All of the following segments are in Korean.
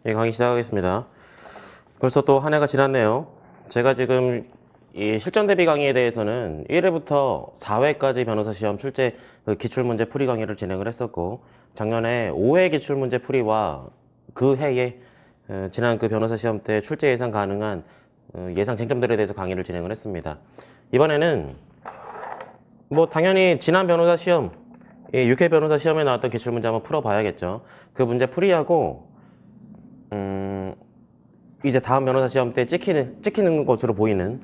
예, 강의 시작하겠습니다. 벌써 또 한 해가 지났네요. 제가 지금 이 실전 대비 강의에 대해서는 1회부터 4회까지 변호사 시험 출제 기출문제 풀이 강의를 진행을 했었고, 작년에 5회 기출문제 풀이와 그 해에 지난 그 변호사 시험 때 출제 예상 가능한 예상 쟁점들에 대해서 강의를 진행을 했습니다. 이번에는 뭐 당연히 지난 변호사 시험, 6회 변호사 시험에 나왔던 기출문제 한번 풀어봐야겠죠. 그 문제 풀이하고 이제 다음 변호사 시험 때 찍히는 것으로 보이는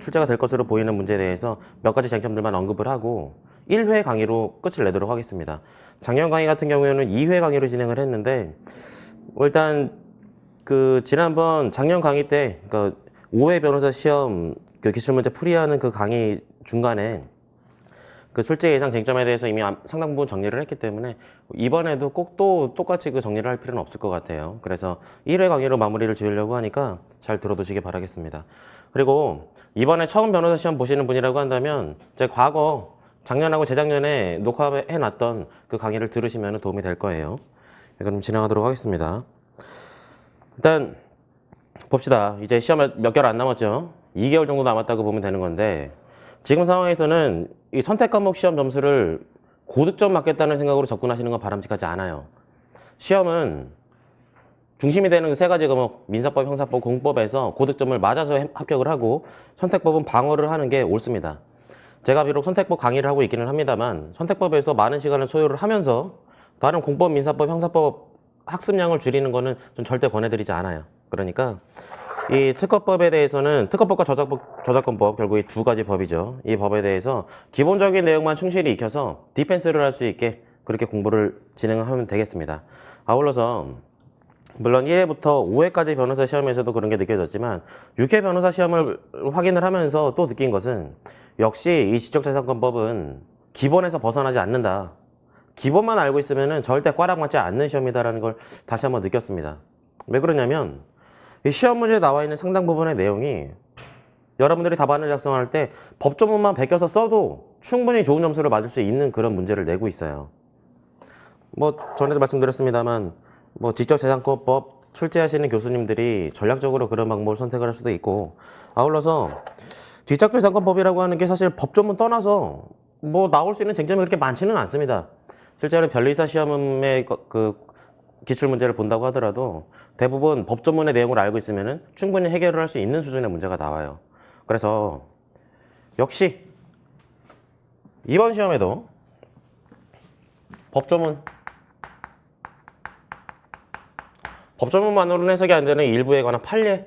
출제가 될 것으로 보이는 문제에 대해서 몇 가지 쟁점들만 언급을 하고 1회 강의로 끝을 내도록 하겠습니다. 작년 강의 같은 경우에는 2회 강의로 진행을 했는데 일단 그 지난번 작년 강의 때 그러니까 5회 변호사 시험 그 기출문제 풀이하는 그 강의 중간에 그 출제 예상 쟁점에 대해서 이미 상당 부분 정리를 했기 때문에 이번에도 꼭 또 똑같이 그 정리를 할 필요는 없을 것 같아요. 그래서 1회 강의로 마무리를 지으려고 하니까 잘 들어두시기 바라겠습니다. 그리고 이번에 처음 변호사 시험 보시는 분이라고 한다면 제 과거 작년하고 재작년에 녹화해놨던 그 강의를 들으시면 도움이 될 거예요. 그럼 진행하도록 하겠습니다. 일단 봅시다. 이제 시험 몇 개월 안 남았죠. 2개월 정도 남았다고 보면 되는 건데 지금 상황에서는 이 선택 과목 시험 점수를 고득점 맞겠다는 생각으로 접근하시는 건 바람직하지 않아요. 시험은 중심이 되는 그 세 가지 과목, 민사법, 형사법, 공법에서 고득점을 맞아서 합격을 하고 선택법은 방어를 하는 게 옳습니다. 제가 비록 선택법 강의를 하고 있기는 합니다만 선택법에서 많은 시간을 소요를 하면서 다른 공법, 민사법, 형사법 학습량을 줄이는 거는 좀 절대 권해드리지 않아요. 그러니까 이 특허법에 대해서는 특허법과 저작권법 결국 이 두 가지 법이죠. 이 법에 대해서 기본적인 내용만 충실히 익혀서 디펜스를 할 수 있게 그렇게 공부를 진행하면 되겠습니다. 아울러서 물론 1회부터 5회까지 변호사 시험에서도 그런 게 느껴졌지만 6회 변호사 시험을 확인을 하면서 또 느낀 것은 역시 이 지적재산권법은 기본에서 벗어나지 않는다. 기본만 알고 있으면 절대 꽈락 맞지 않는 시험이다라는 걸 다시 한번 느꼈습니다. 왜 그러냐면 이 시험 문제에 나와 있는 상당 부분의 내용이 여러분들이 답안을 작성할 때 법조문만 베껴서 써도 충분히 좋은 점수를 맞을 수 있는 그런 문제를 내고 있어요. 뭐 전에도 말씀드렸습니다만 뭐 지적재산권법 출제하시는 교수님들이 전략적으로 그런 방법을 선택을 할 수도 있고 아울러서 지적재산권법이라고 하는 게 사실 법조문 떠나서 뭐 나올 수 있는 쟁점이 그렇게 많지는 않습니다. 실제로 변리사 시험의 그 기출 문제를 본다고 하더라도 대부분 법조문의 내용을 알고 있으면 충분히 해결을 할 수 있는 수준의 문제가 나와요. 그래서 역시 이번 시험에도 법조문만으로는 해석이 안 되는 일부에 관한 판례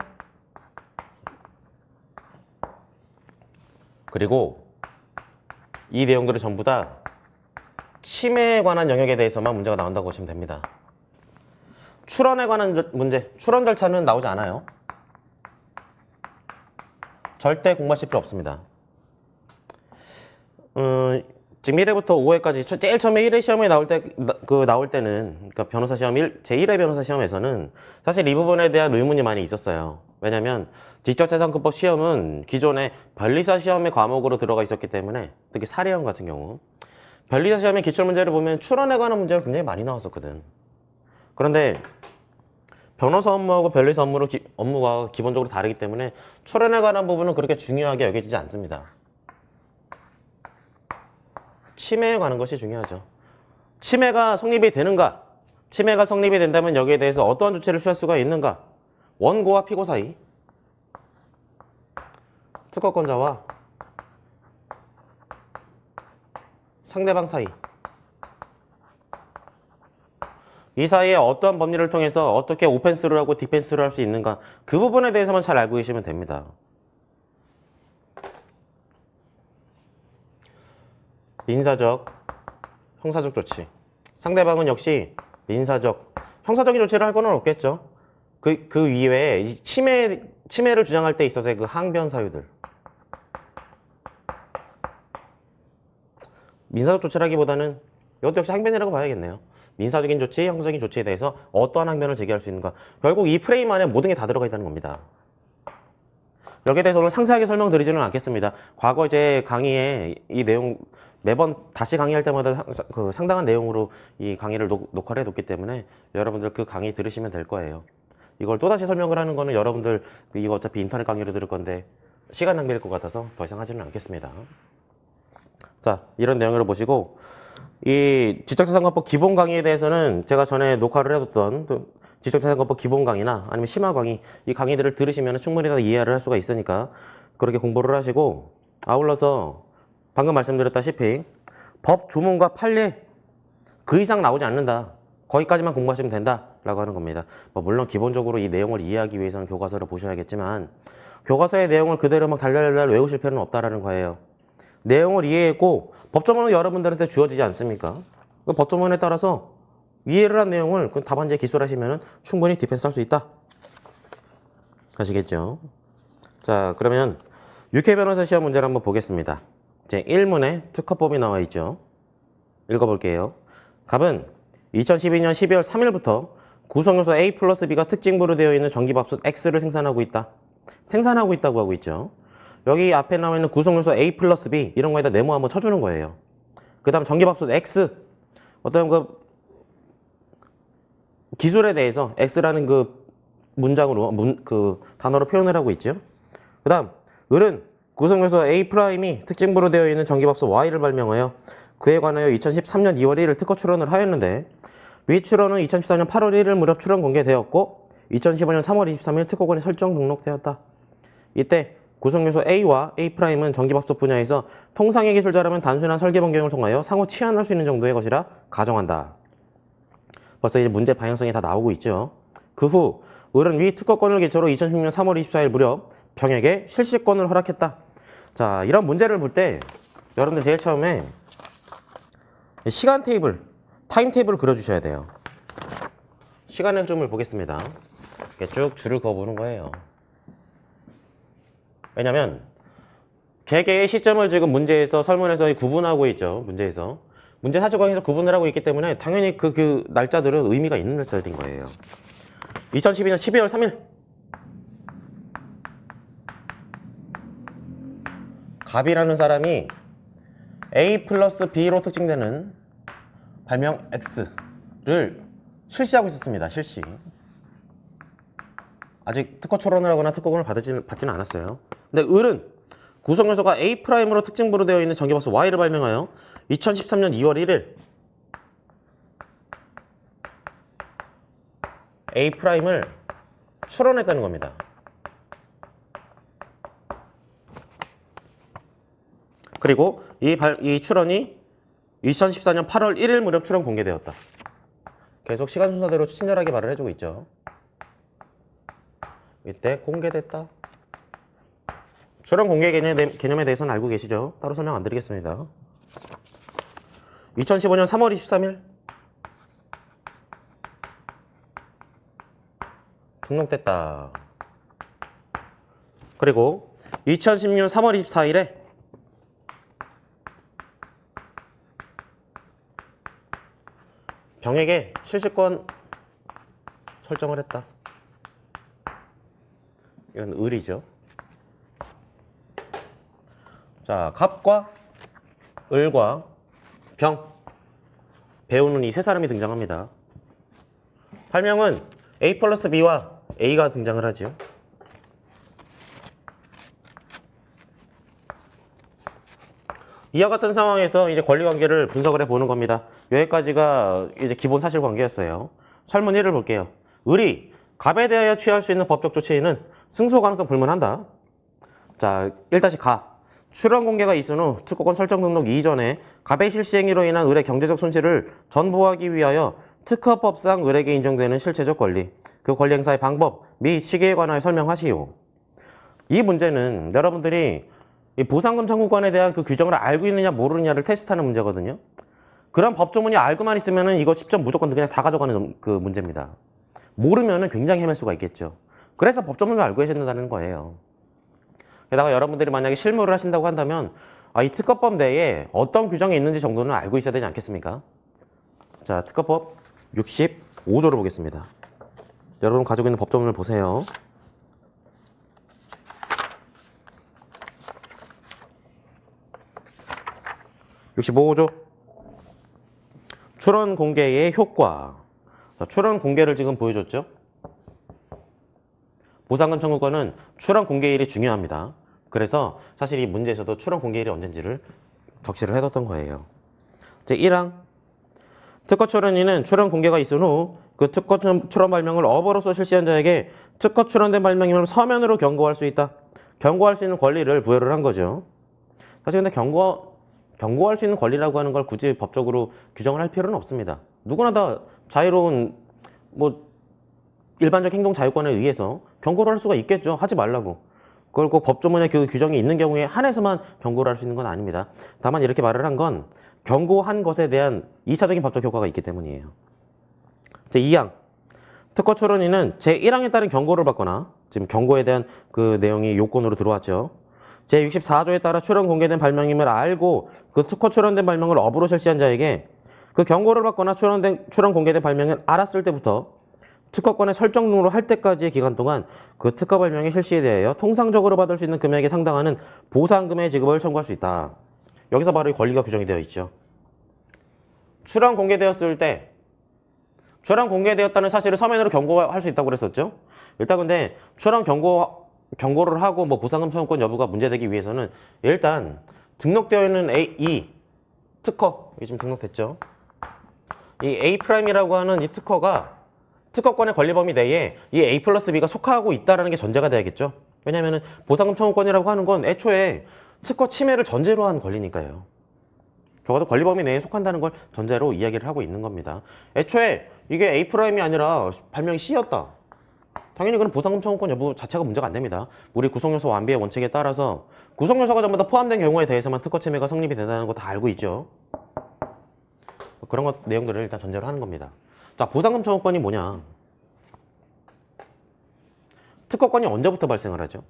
그리고 이 내용들이 전부 다 침해에 관한 영역에 대해서만 문제가 나온다고 보시면 됩니다. 출원에 관한 문제, 출원 절차는 나오지 않아요. 절대 공부하실 필요 없습니다. 지금 1회부터 5회까지 제일 처음에 1회 시험에 나올 때는 그러니까 변호사 시험 제1회 변호사 시험에서는 사실 이 부분에 대한 의문이 많이 있었어요. 왜냐면 지적재산권법 시험은 기존에 변리사 시험의 과목으로 들어가 있었기 때문에 특히 사례형 같은 경우 변리사 시험의 기출문제를 보면 출원에 관한 문제가 굉장히 많이 나왔었거든. 그런데 변호사 업무하고 변리사 업무가 기본적으로 다르기 때문에 출원에 관한 부분은 그렇게 중요하게 여겨지지 않습니다. 침해에 관한 것이 중요하죠. 침해가 성립이 되는가? 침해가 성립이 된다면 여기에 대해서 어떠한 조치를 취할 수가 있는가? 원고와 피고 사이, 특허권자와 상대방 사이, 이 사이에 어떠한 법리를 통해서 어떻게 오펜스를 하고 디펜스를 할 수 있는가 그 부분에 대해서만 잘 알고 계시면 됩니다. 민사적, 형사적 조치. 상대방은 역시 민사적, 형사적인 조치를 할 건 없겠죠. 그 이외에 이 침해를 주장할 때 있어서의 그 항변 사유들. 민사적 조치라기보다는 이것도 역시 항변이라고 봐야겠네요. 민사적인 조치, 형사적인 조치에 대해서 어떠한 항변을 제기할 수 있는가. 결국 이 프레임 안에 모든 게 다 들어가 있다는 겁니다. 여기에 대해서 오늘 상세하게 설명드리지는 않겠습니다. 과거 이제 강의에 이 내용 매번 다시 강의할 때마다 상당한 내용으로 이 강의를 녹화를 해뒀기 때문에 여러분들 그 강의 들으시면 될 거예요. 이걸 또다시 설명을 하는 거는 여러분들 이거 어차피 인터넷 강의로 들을 건데 시간 낭비일 것 같아서 더 이상 하지는 않겠습니다. 자, 이런 내용을 보시고 이 지적자산관법 기본 강의에 대해서는 제가 전에 녹화를 해뒀던 지적자산관법 기본 강의나 아니면 심화 강의 이 강의들을 들으시면 충분히 다 이해를 할 수가 있으니까 그렇게 공부를 하시고 아울러서 방금 말씀드렸다시피 법 조문과 판례 그 이상 나오지 않는다. 거기까지만 공부하시면 된다라고 하는 겁니다. 물론 기본적으로 이 내용을 이해하기 위해서는 교과서를 보셔야겠지만 교과서의 내용을 그대로 막 달달달 외우실 필요는 없다라는 거예요. 내용을 이해했고 법조문은 여러분들한테 주어지지 않습니까? 그 법조문에 따라서 이해를 한 내용을 그 답안지에 기술하시면 충분히 디펜스 할 수 있다. 아시겠죠? 자, 그러면 육회 변호사 시험 문제를 한번 보겠습니다. 제 1문에 특허법이 나와 있죠. 읽어볼게요. 답은 2012년 12월 3일부터 구성요소 A 플러스 B가 특징부로 되어 있는 전기밥솥 X를 생산하고 있다. 생산하고 있다고 하고 있죠. 여기 앞에 나와 있는 구성요소 A 플러스 B 이런 거에다 네모 한번 쳐주는 거예요. 그 다음 전기밥솥 X 어떤 그 기술에 대해서 X라는 그 문장으로 그 단어로 표현을 하고 있죠. 그 다음 을은 구성요소 A'이 특징부로 되어 있는 전기밥솥 Y를 발명하여 그에 관하여 2013년 2월 1일 특허 출원을 하였는데 위 출원은 2014년 8월 1일 무렵 출원 공개되었고 2015년 3월 23일 특허권이 설정 등록되었다. 이때 구성요소 A와 A'은 전기밥솥 분야에서 통상의 기술자라면 단순한 설계 변경을 통하여 상호 치환할 수 있는 정도의 것이라 가정한다. 벌써 이제 문제 방향성이 다 나오고 있죠. 그 후 을은 위 특허권을 기초로 2016년 3월 24일 무렵 병에게 실시권을 허락했다. 자, 이런 문제를 볼 때 여러분들 제일 처음에 시간 테이블, 타임 테이블을 그려주셔야 돼요. 시간의 흐름을 보겠습니다. 이렇게 쭉 줄을 그어보는 거예요. 왜냐면 개개의 시점을 지금 문제에서 설문에서 구분하고 있죠. 문제에서 문제 사실관계에서 구분을 하고 있기 때문에 당연히 그 날짜들은 의미가 있는 날짜들인 거예요. 2012년 12월 3일 갑이라는 사람이 A 플러스 B로 특징되는 발명 X를 실시하고 있었습니다. 실시. 아직 특허 출원을 하거나 특허권을 받지는 않았어요. 근데 을은 구성요소가 A'으로 특징부로 되어 있는 전기밥솥 Y를 발명하여 2013년 2월 1일 A'을 출원했다는 겁니다. 그리고 이 출원이 2014년 8월 1일 무렵 출원 공개되었다. 계속 시간 순서대로 친절하게 말을 해주고 있죠. 이때 공개됐다. 출원 공개 개념에 대해서는 알고 계시죠? 따로 설명 안 드리겠습니다. 2015년 3월 23일 등록됐다. 그리고 2016년 3월 24일에 병에게 실시권 설정을 했다. 이건 을이죠. 자, 갑과 을과 병, 배우는 이 세 사람이 등장합니다. 발명은 A 플러스 B와 A가 등장을 하죠. 이와 같은 상황에서 이제 권리관계를 분석을 해보는 겁니다. 여기까지가 이제 기본 사실관계였어요. 설문 1을 볼게요. 을이 갑에 대하여 취할 수 있는 법적 조치에는 승소 가능성 불문한다. 자, 1-가. 출원 공개가 있은 후 특허권 설정 등록 이전에 갑의 실시 행위로 인한 을의 경제적 손실을 전보하기 위하여 특허법상 을에게 인정되는 실체적 권리, 그 권리 행사의 방법 및 시기에 관하여 설명하시오. 이 문제는 여러분들이 이 보상금 청구권에 대한 그 규정을 알고 있느냐 모르느냐를 테스트하는 문제거든요. 그런 법조문이 알고만 있으면은 이거 10점 무조건 그냥 다 가져가는 그 문제입니다. 모르면은 굉장히 헤맬 수가 있겠죠. 그래서 법조문을 알고 계셔야 된다는 거예요. 게다가 여러분들이 만약에 실무를 하신다고 한다면 이 특허법 내에 어떤 규정이 있는지 정도는 알고 있어야 되지 않겠습니까? 자, 특허법 65조를 보겠습니다. 여러분 가지고 있는 법조문을 보세요. (65조) 출원 공개의 효과. 자, 출원 공개를 지금 보여줬죠. 보상금 청구권은 출원 공개일이 중요합니다. 그래서 사실 이 문제에서도 출원 공개일이 언젠지를 적시를 해뒀던 거예요. 제1항 특허 출원인은 출원 공개가 있은 후 그 특허 출원 발명을 업으로서 실시한 자에게 특허 출원된 발명임을 서면으로 경고할 수 있다. 경고할 수 있는 권리를 부여를 한 거죠. 사실 근데 경고할 수 있는 권리라고 하는 걸 굳이 법적으로 규정을 할 필요는 없습니다. 누구나 다 자유로운 일반적 행동 자유권에 의해서 경고를 할 수가 있겠죠. 하지 말라고. 그걸 꼭 법조문에 그 규정이 있는 경우에 한해서만 경고를 할 수 있는 건 아닙니다. 다만 이렇게 말을 한 건 경고한 것에 대한 2차적인 법적 효과가 있기 때문이에요. 제2항 특허 출원인은 제1항에 따른 경고를 받거나 지금 경고에 대한 그 내용이 요건으로 들어왔죠. 제64조에 따라 출원 공개된 발명임을 알고 그 특허 출원된 발명을 업으로 실시한 자에게 그 경고를 받거나 출원 공개된 발명을 알았을 때부터 특허권의 설정 등으로 할 때까지의 기간 동안 그 특허 발명의 실시에 대하여 통상적으로 받을 수 있는 금액에 상당하는 보상금의 지급을 청구할 수 있다. 여기서 바로 이 권리가 규정이 되어 있죠. 출원 공개되었을 때 출원 공개되었다는 사실을 서면으로 경고할 수 있다고 그랬었죠. 일단 근데 출원 경고를 하고 보상금 청구권 여부가 문제되기 위해서는 일단 등록되어 있는 이 특허, 이게 지금 등록됐죠. 이 A'이라고 하는 이 특허가 특허권의 권리 범위 내에 이 A 플러스 B가 속하고 있다는 게 전제가 돼야겠죠. 왜냐하면 보상금 청구권이라고 하는 건 애초에 특허 침해를 전제로 한 권리니까요. 적어도 권리 범위 내에 속한다는 걸 전제로 이야기를 하고 있는 겁니다. 애초에 이게 A'이 아니라 발명이 C였다. 당연히 그런 보상금 청구권 여부 자체가 문제가 안 됩니다. 우리 구성요소 완비의 원칙에 따라서 구성요소가 전부 다 포함된 경우에 대해서만 특허 침해가 성립이 된다는 거 다 알고 있죠. 그런 것 내용들을 일단 전제로 하는 겁니다. 자, 보상금 청구권이 뭐냐? 특허권이 언제부터 발생을 하죠?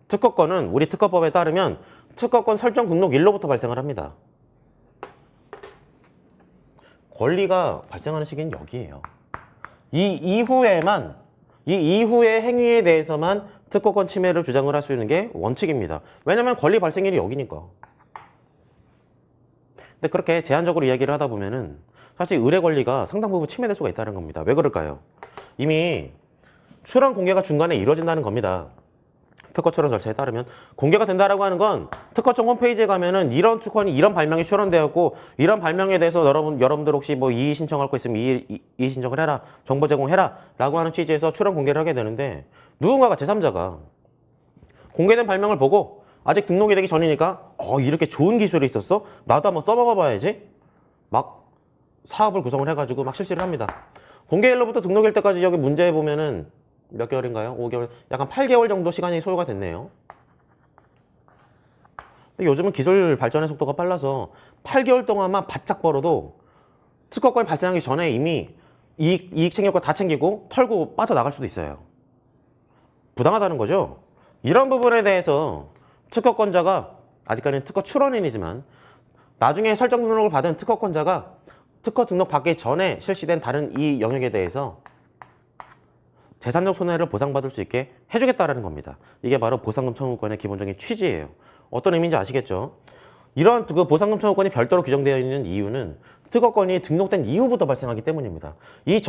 특허권은 우리 특허법에 따르면 특허권 설정 등록일로부터 발생을 합니다. 권리가 발생하는 시기는 여기예요. 이 이후의 행위에 대해서만 특허권 침해를 주장을 할 수 있는 게 원칙입니다. 왜냐면 권리 발생일이 여기니까. 근데 그렇게 제한적으로 이야기를 하다 보면은 사실 의뢰 권리가 상당 부분 침해될 수가 있다는 겁니다. 왜 그럴까요? 이미 출원 공개가 중간에 이루어진다는 겁니다. 특허 출원 절차에 따르면 공개가 된다라고 하는 건 특허청 홈페이지에 가면은 이런 특허니 이런 발명이 출원되었고 이런 발명에 대해서 여러분들 혹시 이의 신청할 거 있으면 이의 신청을 해라, 정보 제공해라 라고 하는 취지에서 출원 공개를 하게 되는데 누군가가 제3자가 공개된 발명을 보고 아직 등록이 되기 전이니까 이렇게 좋은 기술이 있었어? 나도 한번 써먹어 봐야지. 막 사업을 구성을 해가지고 막 실시를 합니다. 공개일로부터 등록일 때까지 여기 문제에 보면은 몇 개월인가요? 5개월, 약간 8개월 정도 시간이 소요가 됐네요. 근데 요즘은 기술 발전의 속도가 빨라서 8개월 동안만 바짝 벌어도 특허권이 발생하기 전에 이미 이익 챙길 거 다 챙기고 털고 빠져나갈 수도 있어요. 부당하다는 거죠. 이런 부분에 대해서 특허권자가 아직까지는 특허 출원인이지만 나중에 설정 등록을 받은 특허권자가 특허 등록 받기 전에 실시된 다른 이 영역에 대해서 재산적 손해를 보상받을 수 있게 해주겠다라는 겁니다. 이게 바로 보상금 청구권의 기본적인 취지예요. 어떤 의미인지 아시겠죠? 이런 그 보상금 청구권이 별도로 규정되어 있는 이유는 특허권이 등록된 이후부터 발생하기 때문입니다. 이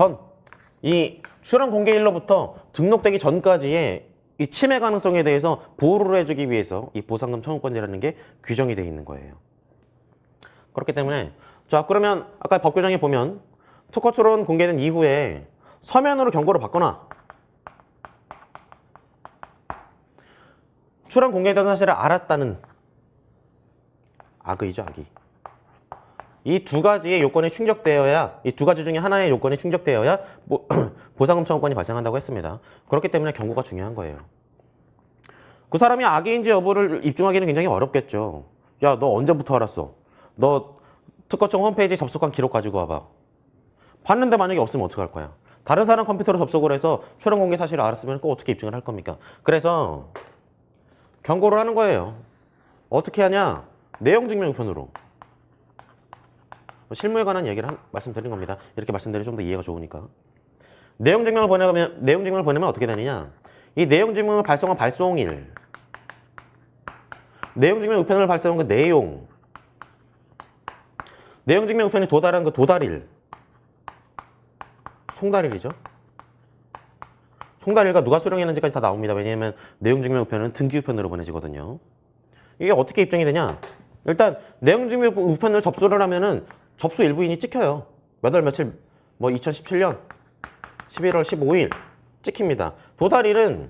출원 공개일로부터 등록되기 전까지의 이 침해 가능성에 대해서 보호를 해주기 위해서 이 보상금 청구권이라는 게 규정이 되어 있는 거예요. 그렇기 때문에 자, 그러면 아까 법 규정에 보면 특허 출원 공개된 이후에 서면으로 경고를 받거나 출원 공개된 사실을 알았다는 악의죠, 악의. 이 두 가지의 요건이 충족되어야, 이 두 가지 중에 하나의 요건이 충족되어야 보상금 청구권이 발생한다고 했습니다. 그렇기 때문에 경고가 중요한 거예요. 그 사람이 악의인지 여부를 입증하기는 굉장히 어렵겠죠. 야, 너 언제부터 알았어? 너 특허청 홈페이지 접속한 기록 가지고 와봐. 봤는데 만약에 없으면 어떡할 거야? 다른 사람 컴퓨터로 접속을 해서 출원 공개 사실을 알았으면 꼭 어떻게 입증을 할 겁니까? 그래서 경고를 하는 거예요. 어떻게 하냐? 내용증명편으로. 실무에 관한 얘기를 말씀드린 겁니다. 이렇게 말씀드리면 좀 더 이해가 좋으니까. 내용증명을 보내면 어떻게 되느냐? 이 내용증명을 발송한 발송일, 내용증명 우편을 발송한 그 내용, 내용증명 우편이 도달한 그 도달일, 송달일이죠. 송달일과 누가 수령했는지까지 다 나옵니다. 왜냐하면 내용증명우편은 등기우편으로 보내지거든요. 이게 어떻게 입증이 되냐? 일단 내용증명우편을 접수를 하면은 접수 일부인이 찍혀요. 몇 월 며칠, 뭐 2017년 11월 15일 찍힙니다. 도달일은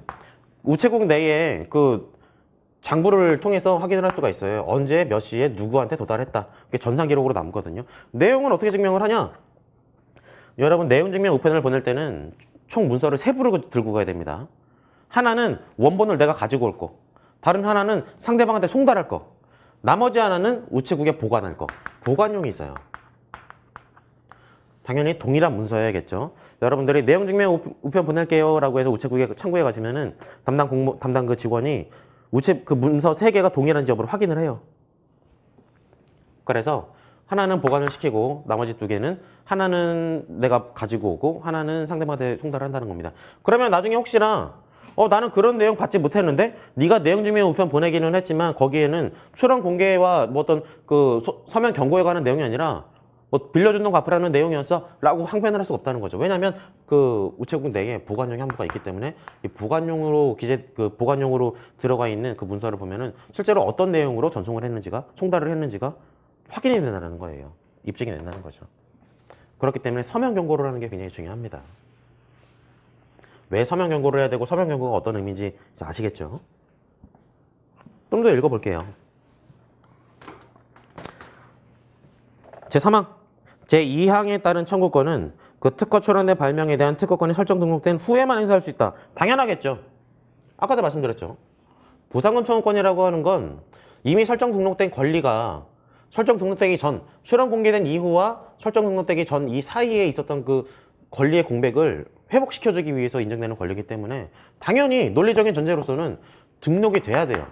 우체국 내에 그 장부를 통해서 확인을 할 수가 있어요. 언제 몇 시에 누구한테 도달했다. 그게 전산 기록으로 남거든요. 내용은 어떻게 증명을 하냐? 여러분 내용증명 우편을 보낼 때는 총 문서를 세 부를 들고 가야 됩니다. 하나는 원본을 내가 가지고 올 거, 다른 하나는 상대방한테 송달할 거, 나머지 하나는 우체국에 보관할 거. 보관용이 있어요. 당연히 동일한 문서여야겠죠. 여러분들이 내용증명 우편 보낼게요 라고 해서 우체국에 창구에 가시면은 담당 그 직원이 그 문서 3개가 동일한지 여부를 확인을 해요. 그래서 하나는 보관을 시키고 나머지 2개는 하나는 내가 가지고 오고 하나는 상대방한테 송달을 한다는 겁니다. 그러면 나중에 혹시나 나는 그런 내용 받지 못했는데 네가 내용증명 우편 보내기는 했지만 거기에는 출원 공개와 뭐 어떤 그 서면 경고에 관한 내용이 아니라 뭐 빌려준 돈 갚으라는 내용이었어 라고 항변을 할 수가 없다는 거죠. 왜냐하면 그 우체국 내에 보관용 함부가 있기 때문에 이 보관용으로 보관용으로 들어가 있는 그 문서를 보면은 실제로 어떤 내용으로 전송을 했는지가 송달을 했는지가 확인이 된다는 거예요. 입증이 된다는 거죠. 그렇기 때문에 서면 경고를 하는 게 굉장히 중요합니다. 왜 서면 경고를 해야 되고 서면 경고가 어떤 의미인지 이제 아시겠죠? 좀 더 읽어볼게요. 제3항 제2항에 따른 청구권은 그 특허 출원의 발명에 대한 특허권이 설정 등록된 후에만 행사할 수 있다. 당연하겠죠. 아까도 말씀드렸죠. 보상금 청구권이라고 하는 건 이미 설정 등록된 권리가 설정 등록되기 전, 출원 공개된 이후와 설정 등록되기 전 이 사이에 있었던 그 권리의 공백을 회복시켜주기 위해서 인정되는 권리이기 때문에 당연히 논리적인 전제로서는 등록이 돼야 돼요.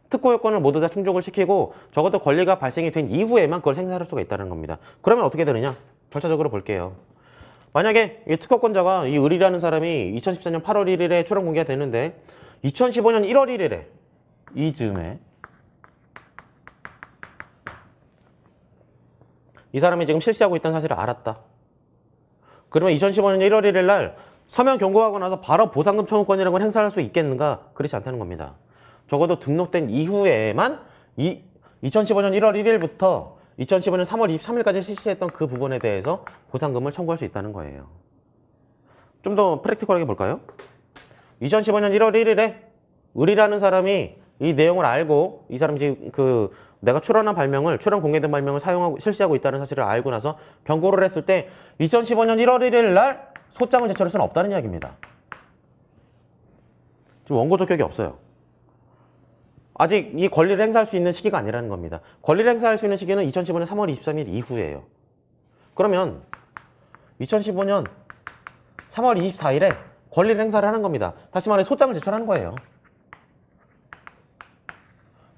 특허 요건을 모두 다 충족을 시키고 적어도 권리가 발생이 된 이후에만 그걸 행사할 수가 있다는 겁니다. 그러면 어떻게 되느냐? 절차적으로 볼게요. 만약에 이 특허권자가 이 을이라는 사람이 2014년 8월 1일에 출원 공개가 되는데 2015년 1월 1일에 이즈음에 이 사람이 지금 실시하고 있다는 사실을 알았다. 그러면 2015년 1월 1일 날 서면 경고하고 나서 바로 보상금 청구권이라는 걸 행사할 수 있겠는가? 그렇지 않다는 겁니다. 적어도 등록된 이후에만 2015년 1월 1일부터 2015년 3월 23일까지 실시했던 그 부분에 대해서 보상금을 청구할 수 있다는 거예요. 좀 더 프랙티컬하게 볼까요? 2015년 1월 1일에 을이라는 사람이 이 내용을 알고 이 사람이 지금 내가 출원 공개된 발명을 실시하고 있다는 사실을 알고 나서 경고를 했을 때 2015년 1월 1일 날 소장을 제출할 수는 없다는 이야기입니다. 지금 원고 적격이 없어요. 아직 이 권리를 행사할 수 있는 시기가 아니라는 겁니다. 권리를 행사할 수 있는 시기는 2015년 3월 23일 이후예요. 그러면 2015년 3월 24일에 권리를 행사를 하는 겁니다. 다시 말해 소장을 제출하는 거예요.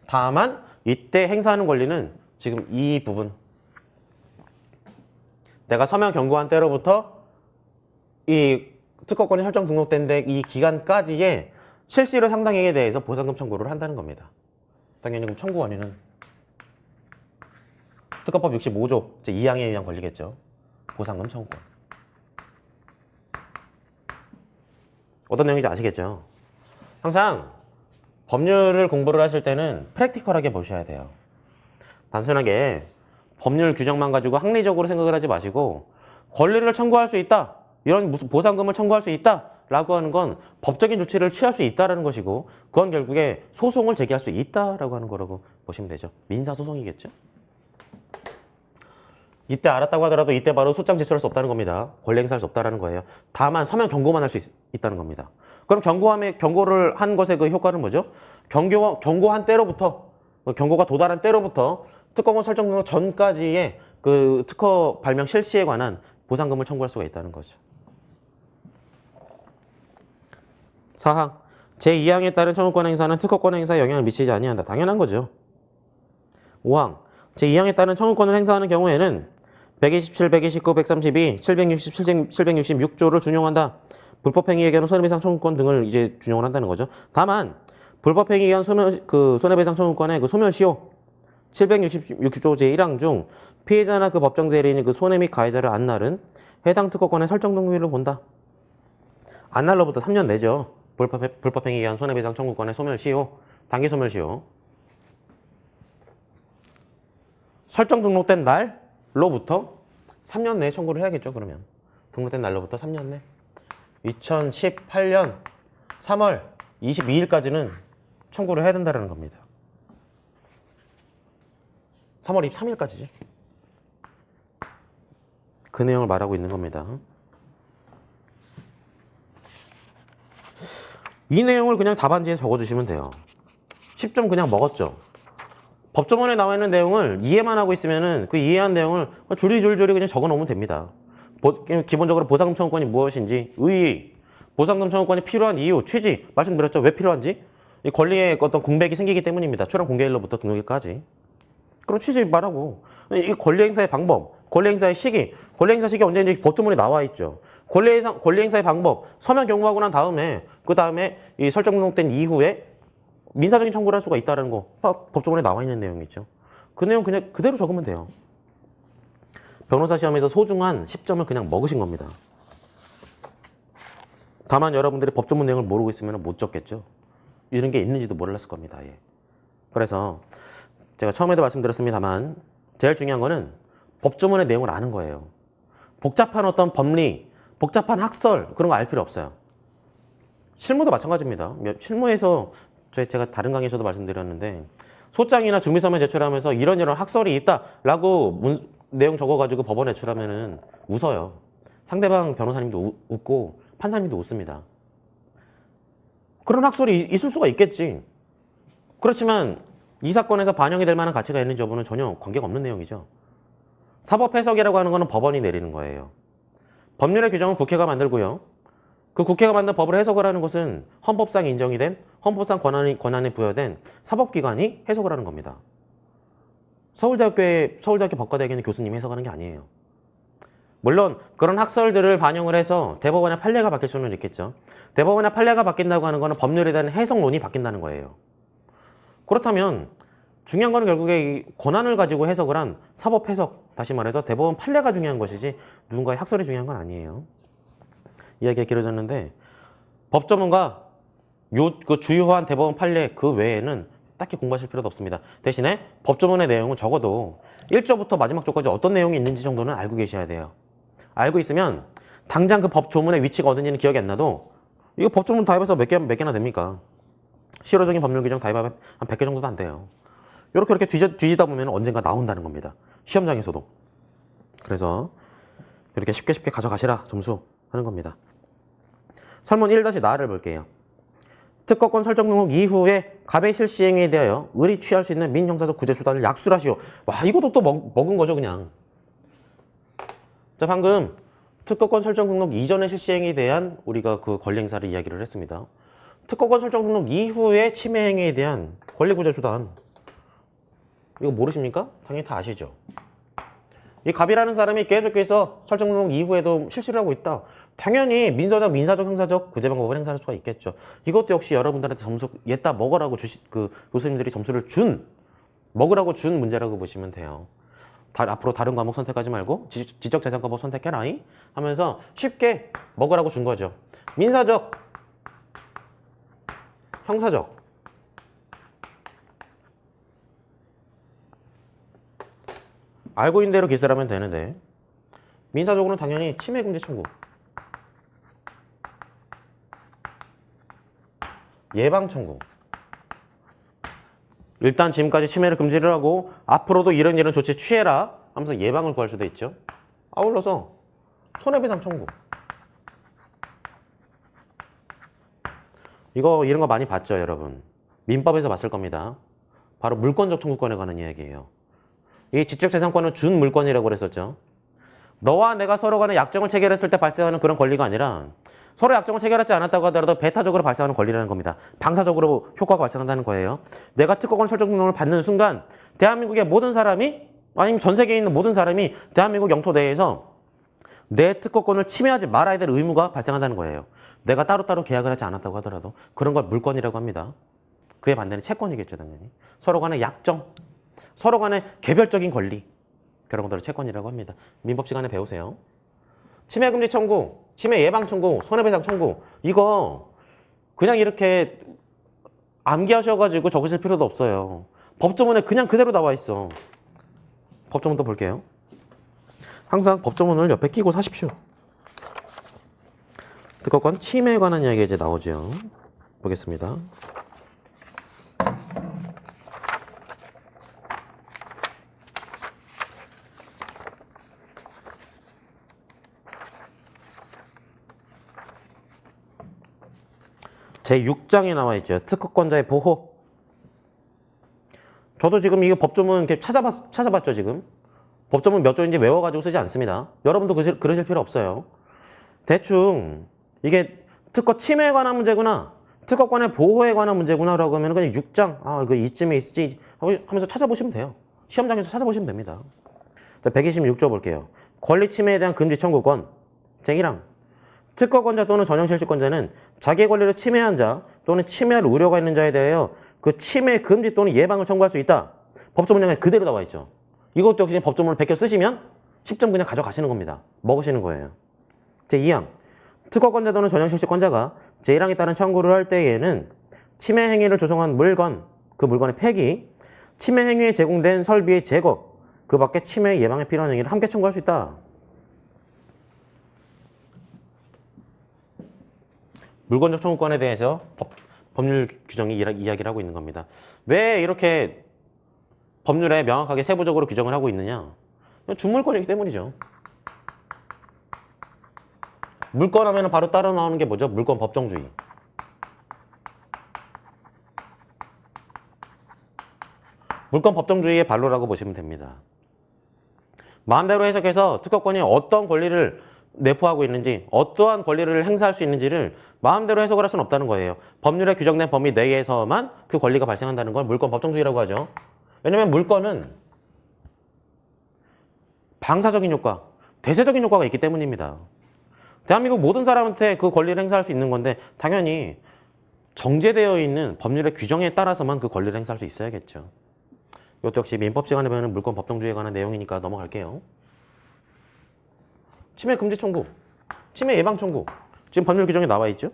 다만 이때 행사하는 권리는 지금 이 부분, 내가 서면 경고한 때로부터 이 특허권이 설정 등록된 데 이 기간까지의 실시료 상당액에 대해서 보상금 청구를 한다는 겁니다. 당연히 그럼 청구 원인은 특허법 65조 제2항에 의한 권리겠죠. 보상금 청구권. 어떤 내용인지 아시겠죠? 항상 법률을 공부를 하실 때는 프랙티컬하게 보셔야 돼요. 단순하게 법률 규정만 가지고 학리적으로 생각을 하지 마시고 권리를 청구할 수 있다. 이런 무슨 보상금을 청구할 수 있다. 라고 하는 건 법적인 조치를 취할 수 있다는 것이고 그건 결국에 소송을 제기할 수 있다라고 하는 거라고 보시면 되죠. 민사소송이겠죠. 이때 알았다고 하더라도 이때 바로 소장 제출할 수 없다는 겁니다. 권리 행사할 수 없다는 거예요. 다만 서면 경고만 할 수 있다는 겁니다. 그럼 경고를 한 것의 그 효과는 뭐죠? 경고한 때로부터 경고가 도달한 때로부터 특허권 설정 등록 전까지의 그 특허 발명 실시에 관한 보상금을 청구할 수가 있다는 거죠. 4항 제2항에 따른 청구권 행사는 특허권 행사에 영향을 미치지 아니한다. 당연한 거죠. 5항 제2항에 따른 청구권을 행사하는 경우에는 127, 129, 132, 760, 766조를 준용한다. 불법행위에 의한 손해배상 청구권 등을 이제 준용을 한다는 거죠. 다만 불법행위에 의한 손해배상 청구권의 그 소멸시효 766조 제1항 중 피해자나 그 법정 대리인이 그 손해 및 가해자를 안 나른 해당 특허권의 설정 등기를 본다. 안 날로부터 3년 내죠. 불법행위에 의한 손해배상 청구권의 소멸시효, 단기 소멸시효. 설정 등록된 날로부터 3년 내에 청구를 해야겠죠. 그러면 등록된 날로부터 3년 내 2018년 3월 22일까지는 청구를 해야 된다는 겁니다. 3월 23일까지지. 그 내용을 말하고 있는 겁니다. 이 내용을 그냥 답안지에 적어주시면 돼요. 10점 그냥 먹었죠. 법조문에 나와 있는 내용을 이해만 하고 있으면은 그 이해한 내용을 줄이줄줄이 그냥 적어 놓으면 됩니다. 기본적으로 보상금 청구권이 무엇인지, 의의, 보상금 청구권이 필요한 이유, 취지, 말씀드렸죠. 왜 필요한지? 이 권리의 어떤 공백이 생기기 때문입니다. 출원 공개일로부터 등록일까지. 그럼 취지 말하고, 이 권리 행사의 방법, 권리 행사의 시기, 권리 행사 시기 언제인지 법조문에 나와 있죠. 권리 행사의 방법, 서면 경고하고 난 다음에, 그 다음에 이 설정 등록된 이후에 민사적인 청구를 할 수가 있다는 거 법조문에 나와 있는 내용이죠. 그 내용 그냥 그대로 적으면 돼요. 변호사 시험에서 소중한 10점을 그냥 먹으신 겁니다. 다만 여러분들이 법조문 내용을 모르고 있으면 못 적겠죠. 이런 게 있는지도 몰랐을 겁니다. 예. 그래서 제가 처음에도 말씀드렸습니다만 제일 중요한 거는 법조문의 내용을 아는 거예요. 복잡한 어떤 법리, 복잡한 학설 그런 거 알 필요 없어요. 실무도 마찬가지입니다. 실무에서 제가 다른 강의에서도 말씀드렸는데 소장이나 준비서면 제출하면서 이런 학설이 있다라고 내용 적어가지고 법원에 제출하면은 웃어요. 상대방 변호사님도 웃고 판사님도 웃습니다. 그런 학설이 있을 수가 있겠지. 그렇지만 이 사건에서 반영이 될 만한 가치가 있는지 여부는 전혀 관계가 없는 내용이죠. 사법 해석이라고 하는 것은 법원이 내리는 거예요. 법률의 규정은 국회가 만들고요. 그 국회가 만든 법을 해석을 하는 것은 헌법상 인정이 된 헌법상 권한이 부여된 사법기관이 해석을 하는 겁니다. 서울대학교 법과대학교는 교수님이 해석하는 게 아니에요. 물론 그런 학설들을 반영을 해서 대법원의 판례가 바뀔 수는 있겠죠. 대법원의 판례가 바뀐다고 하는 것은 법률에 대한 해석론이 바뀐다는 거예요. 그렇다면 중요한 거는 결국에 이 권한을 가지고 해석을 한 사법 해석, 다시 말해서 대법원 판례가 중요한 것이지 누군가의 학설이 중요한 건 아니에요. 이야기가 길어졌는데 법조문과 그 주요한 대법원 판례 그 외에는 딱히 공부하실 필요도 없습니다. 대신에 법조문의 내용은 적어도 1조부터 마지막 조까지 어떤 내용이 있는지 정도는 알고 계셔야 돼요. 알고 있으면 당장 그 법조문의 위치가 어딘지는 기억이 안 나도 이거 법조문 다입해서 몇 개나 됩니까? 실효적인 법률 규정 다입하면 한 100개 정도도 안 돼요. 이렇게 뒤지다 보면 언젠가 나온다는 겁니다. 시험장에서도. 그래서 이렇게 쉽게 가져가시라 점수 하는 겁니다. 설문 1-4를 볼게요. 특허권 설정 등록 이후에 갑의 실시행위에 대하여 의리 취할 수 있는 민형사적 구제 수단을 약술하시오. 와, 이것도 또 먹은 거죠, 그냥. 자, 방금 특허권 설정 등록 이전의 실시행위에 대한 우리가 그 권리 행사를 이야기를 했습니다. 특허권 설정 등록 이후에 침해 행위에 대한 권리 구제 수단. 이거 모르십니까? 당연히 다 아시죠. 이 갑이라는 사람이 계속해서 설정 등록 이후에도 실시를 하고 있다. 당연히 민사적, 형사적 구제 방법을 행사할 수가 있겠죠. 이것도 역시 여러분들한테 점수 얘따 먹으라고 교수님들이 점수를 먹으라고 준 문제라고 보시면 돼요. 앞으로 다른 과목 선택하지 말고 지적재산권법 선택해라이 하면서 쉽게 먹으라고 준 거죠. 민사적, 형사적. 알고 있는 대로 기술하면 되는데 민사적으로는 당연히 침해금지 청구, 예방 청구. 일단 지금까지 침해를 금지를 하고 앞으로도 이런 조치 취해라 하면서 예방을 구할 수도 있죠. 아울러서 손해배상 청구. 이런 거 많이 봤죠, 여러분. 민법에서 봤을 겁니다. 바로 물권적 청구권에 관한 이야기예요. 이 지적재산권은 준 물권이라고 그랬었죠. 너와 내가 서로 간에 약정을 체결했을 때 발생하는 그런 권리가 아니라 서로 약정을 체결하지 않았다고 하더라도 배타적으로 발생하는 권리라는 겁니다. 방사적으로 효과가 발생한다는 거예요. 내가 특허권 설정 등록을 받는 순간 대한민국의 모든 사람이 아니면 전 세계에 있는 모든 사람이 대한민국 영토 내에서 내 특허권을 침해하지 말아야 될 의무가 발생한다는 거예요. 내가 따로따로 계약을 하지 않았다고 하더라도 그런 걸 물권이라고 합니다. 그에 반대는 채권이겠죠, 당연히. 서로 간의 약정, 서로 간의 개별적인 권리, 그런 것들을 채권이라고 합니다. 민법 시간에 배우세요. 침해 금지 청구, 침해 예방 청구, 손해배상 청구 이거 그냥 이렇게 암기하셔가지고 적으실 필요도 없어요. 법조문에 그냥 그대로 나와 있어. 법조문도 볼게요. 항상 법조문을 옆에 끼고 사십시오. 특허권 침해에 관한 이야기가 이제 나오죠. 보겠습니다. 제6장에 나와 있죠. 특허권자의 보호. 저도 지금 이거 법조문 이렇게 찾아봤죠, 지금. 법조문 몇 조인지 외워가지고 쓰지 않습니다. 여러분도 그러실 필요 없어요. 대충 이게 특허 침해에 관한 문제구나, 특허권의 보호에 관한 문제구나 라고 하면 그냥 6장, 이거 이쯤에 있을지 하면서 찾아보시면 돼요. 시험장에서 찾아보시면 됩니다. 자, 126조 볼게요. 권리 침해에 대한 금지 청구권. 제1항. 특허권자 또는 전형실시권자는 자기의 권리를 침해한 자 또는 침해할 우려가 있는 자에 대하여 그 침해 금지 또는 예방을 청구할 수 있다. 법조문장에 그대로 나와 있죠. 이것도 역시 법조문을 베껴 쓰시면 10점 그냥 가져가시는 겁니다. 먹으시는 거예요. 제2항. 특허권자 또는 전형실시권자가 제1항에 따른 청구를 할 때에는 침해 행위를 조성한 물건, 그 물건의 폐기, 침해 행위에 제공된 설비의 제거, 그 밖에 침해 예방에 필요한 행위를 함께 청구할 수 있다. 물건적 청구권에 대해서 법률 규정이 이야기를 하고 있는 겁니다. 왜 이렇게 법률에 명확하게 세부적으로 규정을 하고 있느냐? 준물권이기 때문이죠. 물권 하면 바로 따라 나오는 게 뭐죠? 물권 법정주의. 물권 법정주의의 발로라고 보시면 됩니다. 마음대로 해석해서 특허권이 어떤 권리를 내포하고 있는지, 어떠한 권리를 행사할 수 있는지를 마음대로 해석을 할 수는 없다는 거예요. 법률에 규정된 범위 내에서만 그 권리가 발생한다는 걸 물권 법정주의라고 하죠. 왜냐하면 물권은 방사적인 효과, 대세적인 효과가 있기 때문입니다. 대한민국 모든 사람한테 그 권리를 행사할 수 있는 건데 당연히 정제되어 있는 법률의 규정에 따라서만 그 권리를 행사할 수 있어야겠죠. 이것도 역시 민법 시간에 배우는 물권 법정주의에 관한 내용이니까 넘어갈게요. 침해 금지 청구, 침해 예방 청구. 지금 법률 규정에 나와 있죠?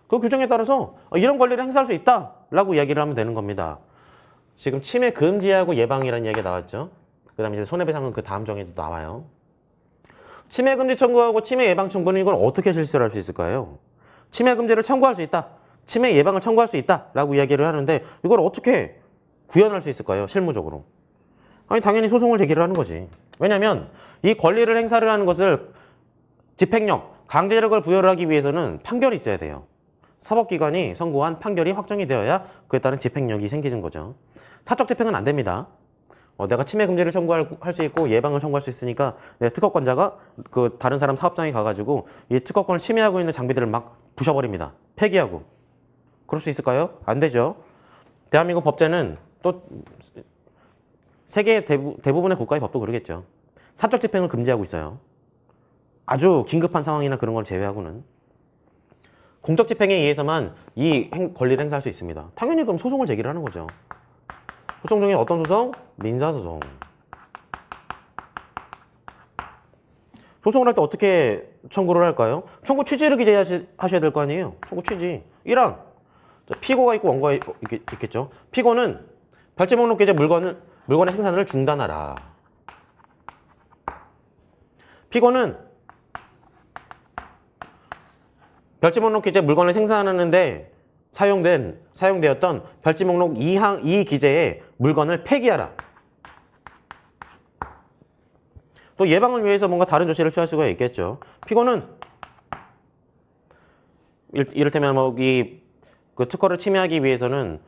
그 규정에 따라서 이런 권리를 행사할 수 있다라고 이야기를 하면 되는 겁니다. 지금 침해 금지하고 예방이라는 이야기가 나왔죠? 그 다음에 이제 손해배상은 그 다음 정에도 나와요. 침해 금지 청구하고 침해 예방 청구는 이걸 어떻게 실시를 할 수 있을까요? 침해 금지를 청구할 수 있다, 침해 예방을 청구할 수 있다라고 이야기를 하는데 이걸 어떻게 구현할 수 있을까요? 실무적으로. 아니 당연히 소송을 제기를 하는 거지. 왜냐하면 이 권리를 행사를 하는 것을 집행력, 강제력을 부여를 하기 위해서는 판결이 있어야 돼요. 사법기관이 선고한 판결이 확정이 되어야 그에 따른 집행력이 생기는 거죠. 사적 집행은 안 됩니다. 내가 침해 금지를 청구할 수 있고 예방을 청구할 수 있으니까 특허권자가 그 다른 사람 사업장에 가가지고 이 특허권을 침해하고 있는 장비들을 막 부셔버립니다. 폐기하고. 그럴 수 있을까요? 안 되죠. 대한민국 법제는 또 세계 대부분의 국가의 법도 그러겠죠. 사적 집행을 금지하고 있어요. 아주 긴급한 상황이나 그런 걸 제외하고는. 공적 집행에 의해서만 이 권리를 행사할 수 있습니다. 당연히 그럼 소송을 제기를 하는 거죠. 소송 중에 어떤 소송? 민사소송. 소송을 할 때 어떻게 청구를 할까요? 청구 취지를 기재하셔야 될 거 아니에요? 청구 취지. 1항. 피고가 있고 원고가 있겠죠. 피고는 별지 목록 기재 물건의 생산을 중단하라. 피고는 별지 목록 기재 물건을 생산하는데 사용되었던 별지 목록 2 기재의 물건을 폐기하라. 또 예방을 위해서 뭔가 다른 조치를 취할 수가 있겠죠. 피고는 이를테면 그 특허를 침해하기 위해서는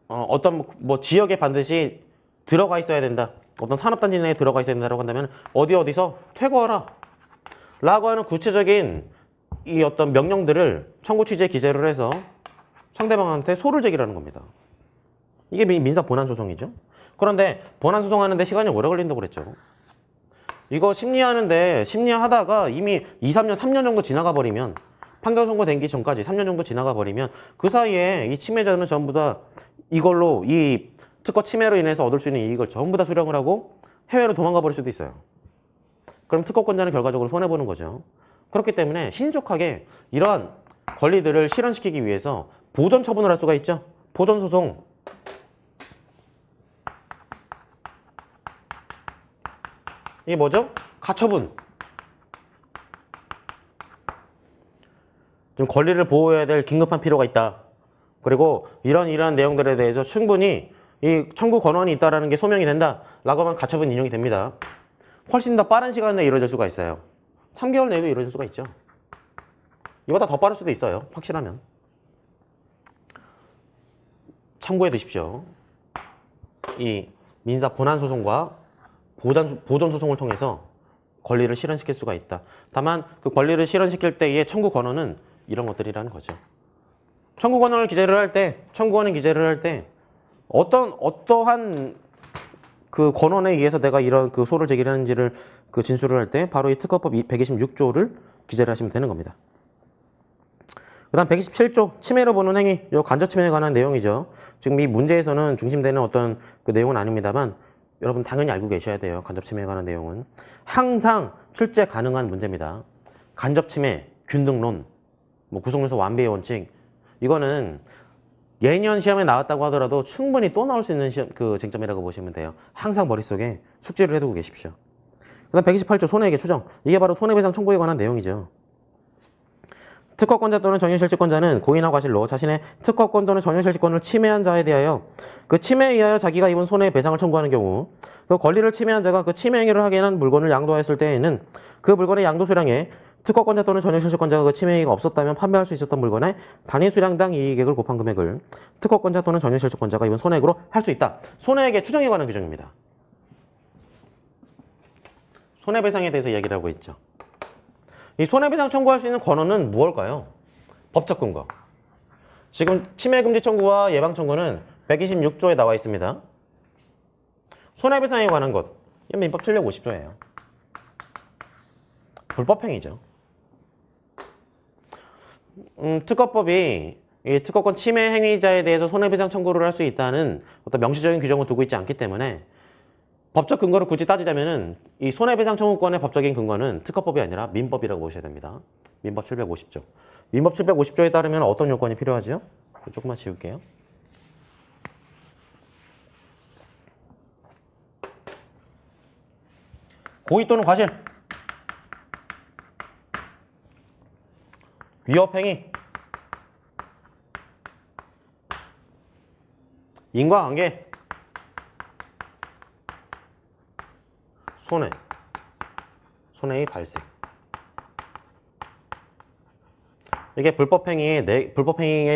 어떤 지역에 반드시 들어가 있어야 된다. 어떤 산업단지 내에 들어가 있어야 된다고 한다면 어디서 퇴거하라 라고 하는 구체적인 이 어떤 명령들을 청구 취지에 기재를 해서 상대방한테 소를 제기하는 겁니다. 이게 민사 본안소송이죠. 그런데 본안소송하는데 시간이 오래 걸린다고 그랬죠. 이거 심리하다가 이미 3년 정도 지나가 버리면, 판결 선고된 기 전까지 3년 정도 지나가 버리면 그 사이에 이 침해자는 전부 다 이걸로 이 특허 침해로 인해서 얻을 수 있는 이익을 전부 다 수령을 하고 해외로 도망가 버릴 수도 있어요. 그럼 특허권자는 결과적으로 손해보는 거죠. 그렇기 때문에 신속하게 이러한 권리들을 실현시키기 위해서 보전 처분을 할 수가 있죠. 보전 소송. 이게 뭐죠? 가처분. 좀 권리를 보호해야 될 긴급한 필요가 있다. 그리고 이러한 내용들에 대해서 충분히 이 청구 권한이 있다는 게 소명이 된다. 라고 하면 가처분 인용이 됩니다. 훨씬 더 빠른 시간 내에 이루어질 수가 있어요. 3개월 내에도 이루어질 수가 있죠. 이보다 더 빠를 수도 있어요. 확실하면. 참고해 두십시오. 이 민사 본안소송과 보전소송을 통해서 권리를 실현시킬 수가 있다. 다만 그 권리를 실현시킬 때의 청구 권한은 이런 것들이라는 거죠. 청구 권한을 기재를 할 때, 어떠한 그 권한에 의해서 내가 이런 그 소를 제기하는지를 그 진술을 할 때 바로 이 특허법 126조를 기재를 하시면 되는 겁니다. 그 다음 127조 침해로 보는 행위, 요 간접 침해에 관한 내용이죠. 지금 이 문제에서는 중심되는 어떤 그 내용은 아닙니다만 여러분 당연히 알고 계셔야 돼요. 간접 침해에 관한 내용은 항상 출제 가능한 문제입니다. 간접 침해, 균등론, 뭐 구속요소 완배의 원칙, 이거는 예년 시험에 나왔다고 하더라도 충분히 또 나올 수 있는 그 쟁점이라고 보시면 돼요. 항상 머릿속에 숙지를 해두고 계십시오. 그 다음 128조 손해액의 추정, 이게 바로 손해배상 청구에 관한 내용이죠. 특허권자 또는 전유실질권자는 고의나 과실로 자신의 특허권 또는 전유실질권을 침해한 자에 대하여 그 침해에 의하여 자기가 입은 손해배상을 청구하는 경우 그 권리를 침해한 자가 그 침해 행위를 하게 한 물건을 양도하였을 때에는 그 물건의 양도 수량에 특허권자 또는 전유실질권자가 그 침해 행위가 없었다면 판매할 수 있었던 물건의 단위 수량당 이익액을 곱한 금액을 특허권자 또는 전유실질권자가 입은 손해액으로 할 수 있다. 손해액의 추정에 관한 규정입니다. 손해배상에 대해서 이야기를 하고 있죠. 이 손해배상 청구할 수 있는 권한은 무엇일까요? 법적 근거. 지금 침해금지 청구와 예방 청구는 126조에 나와 있습니다. 손해배상에 관한 것, 이건 민법 750조예요. 불법행위죠. 특허법이 이 특허권 침해 행위자에 대해서 손해배상 청구를 할 수 있다는 어떤 명시적인 규정을 두고 있지 않기 때문에 법적 근거를 굳이 따지자면은 이 손해배상 청구권의 법적인 근거는 특허법이 아니라 민법이라고 보셔야 됩니다. 민법 750조. 민법 750조에 따르면 어떤 요건이 필요하죠? 조금만 지울게요. 고의 또는 과실, 위협행위, 인과관계, 손해의 발생. 이게 불법행위에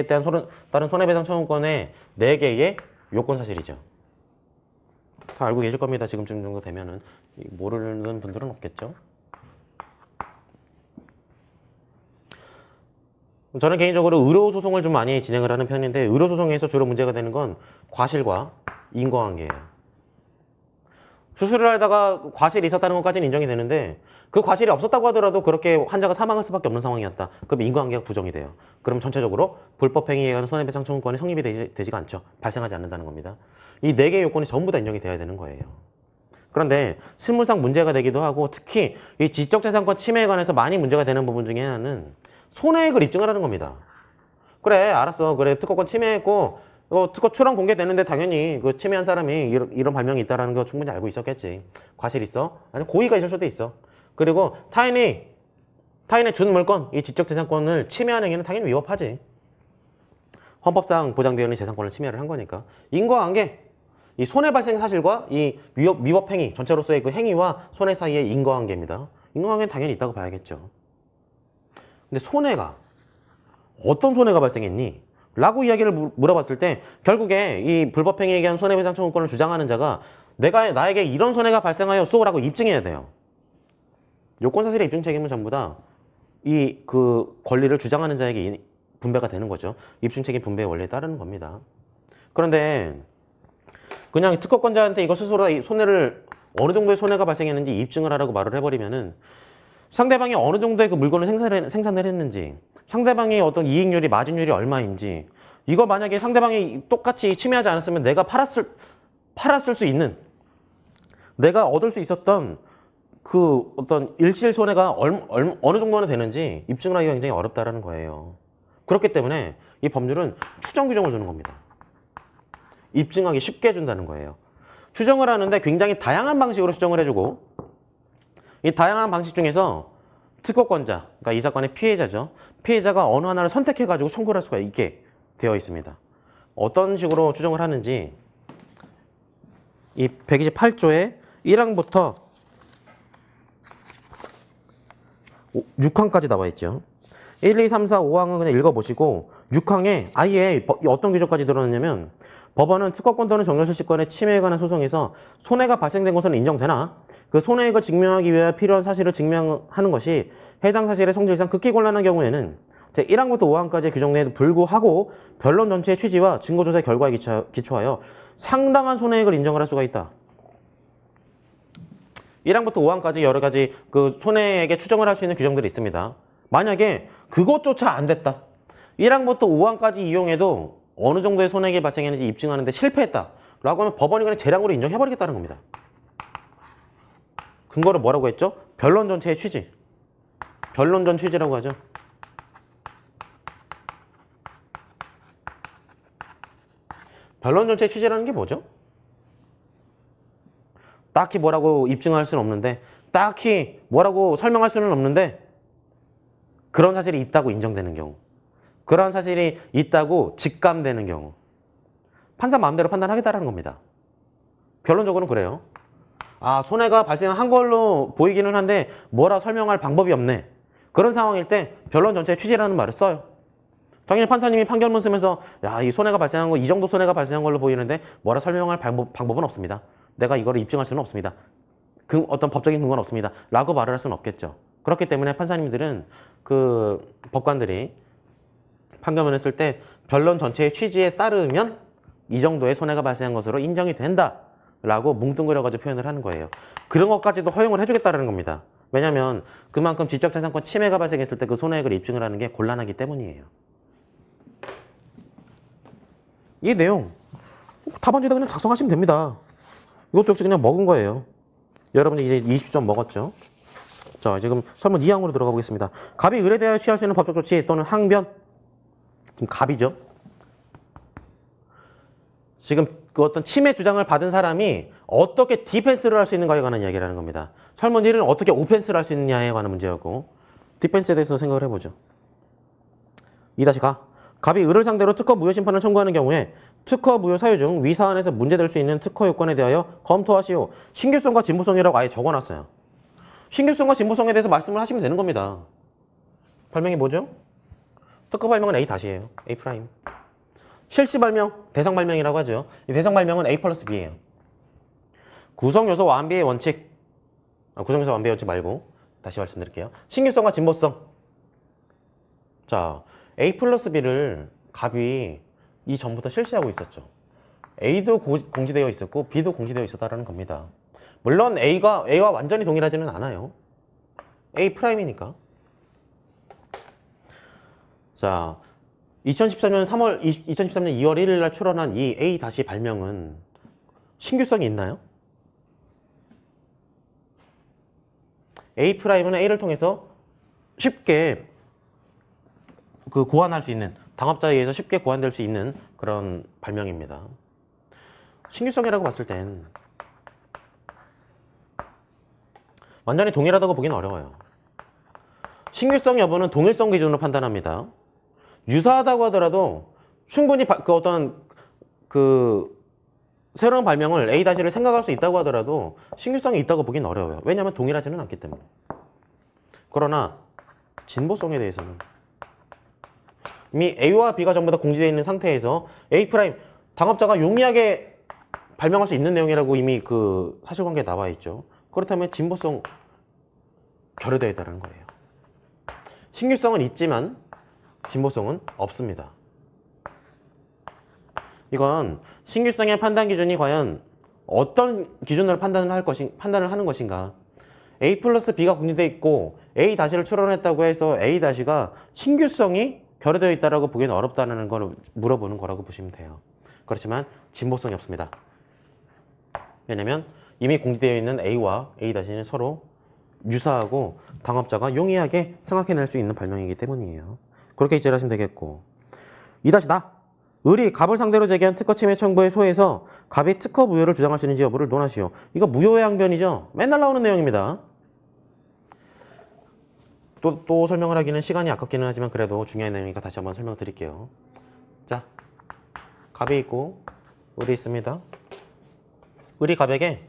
대한 따른 손해배상 청구권의 4개의 요건사실이죠. 다 알고 계실 겁니다. 지금쯤 정도 되면은. 모르는 분들은 없겠죠. 저는 개인적으로 의료소송을 좀 많이 진행을 하는 편인데 의료소송에서 주로 문제가 되는 건 과실과 인과관계예요. 수술을 하다가 과실이 있었다는 것까지는 인정이 되는데 그 과실이 없었다고 하더라도 그렇게 환자가 사망할 수밖에 없는 상황이었다. 그럼 인과관계가 부정이 돼요. 그럼 전체적으로 불법행위에 관한 손해배상 청구권이 성립이 되지가 않죠. 발생하지 않는다는 겁니다. 이 4개의 요건이 전부 다 인정이 돼야 되는 거예요. 그런데 실무상 문제가 되기도 하고 특히 이 지적재산권 침해에 관해서 많이 문제가 되는 부분 중에 하나는 손해액을 입증하라는 겁니다. 그래 알았어. 그래 특허권 침해했고 특허 출원 공개되는데 당연히 그 침해한 사람이 이런 발명이 있다는 거 충분히 알고 있었겠지. 과실 있어? 아니 고의가 있을 수도 있어. 그리고 타인의 준 물건, 이 지적재산권을 침해하는 행위는 당연히 위법하지. 헌법상 보장되어 있는 재산권을 침해를 한 거니까. 인과관계, 이 손해 발생 사실과 이 위법 행위, 전체로서의 그 행위와 손해 사이의 인과관계입니다. 인과관계는 당연히 있다고 봐야겠죠. 근데 손해가 어떤 손해가 발생했니? 라고 이야기를 물어봤을 때 결국에 이 불법행위에 의한 손해배상 청구권을 주장하는 자가 나에게 이런 손해가 발생하였소 라고 입증해야 돼요. 요건사실의 입증 책임은 전부 다 이 그 권리를 주장하는 자에게 분배가 되는 거죠. 입증 책임 분배의 원리에 따르는 겁니다. 그런데 그냥 특허권자한테 이거 스스로 손해를 어느 정도의 손해가 발생했는지 입증을 하라고 말을 해버리면은 상대방이 어느 정도의 그 물건을 생산을 했는지, 상대방의 어떤 이익률이, 마진율이 얼마인지, 이거 만약에 상대방이 똑같이 침해하지 않았으면 내가 팔았을 수 있는, 내가 얻을 수 있었던 그 어떤 일실 손해가 어느 정도나 되는지 입증을 하기가 굉장히 어렵다라는 거예요. 그렇기 때문에 이 법률은 추정 규정을 주는 겁니다. 입증하기 쉽게 해준다는 거예요. 추정을 하는데 굉장히 다양한 방식으로 추정을 해주고, 이 다양한 방식 중에서 특허권자, 그러니까 이 사건의 피해자죠. 피해자가 어느 하나를 선택해가지고 청구를 할 수가 있게 되어 있습니다. 어떤 식으로 추정을 하는지 이 128조의 1항부터 6항까지 나와 있죠. 1, 2, 3, 4, 5항은 그냥 읽어보시고 6항에 아예 어떤 규정까지 들어놨냐면, 법원은 특허권 또는 정렬실시권의 침해에 관한 소송에서 손해가 발생된 것은 인정되나 그 손해액을 증명하기 위해 필요한 사실을 증명하는 것이 해당 사실의 성질상 극히 곤란한 경우에는 제1항부터 5항까지의 규정 내에도 불구하고 변론 전체의 취지와 증거조사 결과에 기초하여 상당한 손해액을 인정을 할 수가 있다. 1항부터 5항까지 여러 가지 그 손해액의 추정을 할 수 있는 규정들이 있습니다. 만약에 그것조차 안 됐다. 1항부터 5항까지 이용해도 어느 정도의 손해액이 발생했는지 입증하는데 실패했다. 라고 하면 법원이 그냥 재량으로 인정해버리겠다는 겁니다. 근거를 뭐라고 했죠? 변론 전체의 취지. 변론 전 취지라고 하죠. 변론 전체의 취지라는 게 뭐죠? 딱히 뭐라고 입증할 수는 없는데, 딱히 뭐라고 설명할 수는 없는데, 그런 사실이 있다고 인정되는 경우, 그런 사실이 있다고 직감되는 경우, 판사 마음대로 판단하겠다는 겁니다. 결론적으로는 그래요. 아, 손해가 발생한 걸로 보이기는 한데 뭐라 설명할 방법이 없네. 그런 상황일 때 변론 전체의 취지라는 말을 써요. 당연히 판사님이 판결문 쓰면서 야, 이 손해가 발생한 거, 이 정도 손해가 발생한 걸로 보이는데 뭐라 설명할 방법은 없습니다. 내가 이거를 입증할 수는 없습니다. 그 어떤 법적인 근거는 없습니다. 라고 말을 할 수는 없겠죠. 그렇기 때문에 판사님들은 그 법관들이 판결문을 쓸 때 변론 전체의 취지에 따르면 이 정도의 손해가 발생한 것으로 인정이 된다 라고 뭉뚱그려가지고 표현을 하는 거예요. 그런 것까지도 허용을 해주겠다는 겁니다. 왜냐하면 그만큼 지적재산권 침해가 발생했을 때 그 손해액을 입증을 하는 게 곤란하기 때문이에요. 이 내용 답안지에다 그냥 작성하시면 됩니다. 이것도 역시 그냥 먹은 거예요. 여러분이 이제 20점 먹었죠. 자, 지금 설문 2항으로 들어가 보겠습니다. 갑이 을에 대하여 취할 수 있는 법적 조치 또는 항변. 지금 갑이죠. 지금 그 어떤 침해 주장을 받은 사람이 어떻게 디펜스를 할 수 있는가에 관한 이야기라는 겁니다. 설문 1은 어떻게 오펜스를 할 수 있느냐에 관한 문제였고, 디펜스에 대해서 생각을 해보죠. 2-가 갑이 을을 상대로 특허 무효 심판을 청구하는 경우에 특허 무효 사유 중 위 사안에서 문제될 수 있는 특허 요건에 대하여 검토하시오. 신규성과 진보성이라고 아예 적어놨어요. 신규성과 진보성에 대해서 말씀을 하시면 되는 겁니다. 발명이 뭐죠? 특허 발명은 A-예요. A'. 실시 발명, 대상 발명이라고 하죠. 이 대상 발명은 A+B예요. 구성요소 완비의 원칙. 구성요소 완비의 원칙 말고 다시 말씀드릴게요. 신규성과 진보성. 자, A+B를 갑이 이전부터 실시하고 있었죠. A도 공지되어 있었고 B도 공지되어 있었다는 겁니다. 물론 A와 완전히 동일하지는 않아요. A'이니까. 자, 2013년 2월 1일 날 출원한 이 A- 발명은 신규성이 있나요? A'는 A를 통해서 쉽게 그 고안할 수 있는, 당업자에 의해서 쉽게 고안될 수 있는 그런 발명입니다. 신규성이라고 봤을 땐 완전히 동일하다고 보기는 어려워요. 신규성 여부는 동일성 기준으로 판단합니다. 유사하다고 하더라도 충분히 새로운 발명을 A-를 생각할 수 있다고 하더라도 신규성이 있다고 보기는 어려워요. 왜냐하면 동일하지는 않기 때문에. 그러나 진보성에 대해서는 이미 A와 B가 전부 다 공지되어 있는 상태에서 A', 당업자가 용이하게 발명할 수 있는 내용이라고 이미 그 사실관계에 나와 있죠. 그렇다면 진보성 결여되어 있다는 거예요. 신규성은 있지만 진보성은 없습니다. 이건 신규성의 판단 기준이 과연 어떤 기준으로 판단을 하는 것인가. A+B가 공지되어 있고 A-를 출원했다고 해서 A-가 신규성이 결여되어 있다고 보기는 어렵다는 걸 물어보는 거라고 보시면 돼요. 그렇지만 진보성이 없습니다. 왜냐면 이미 공지되어 있는 A와 A-는 서로 유사하고 당업자가 용이하게 생각해낼 수 있는 발명이기 때문이에요. 그렇게 이해하시면 되겠고. 2-4. 을이 갑을 상대로 제기한 특허 침해 청구의 소에서 갑이 특허 무효를 주장할 수 있는지 여부를 논하시오. 이거 무효의 항변이죠. 맨날 나오는 내용입니다. 또 설명을 하기는 시간이 아깝기는 하지만 그래도 중요한 내용이니까 다시 한번 설명드릴게요. 자, 갑이 있고 을이 있습니다. 을이 갑에게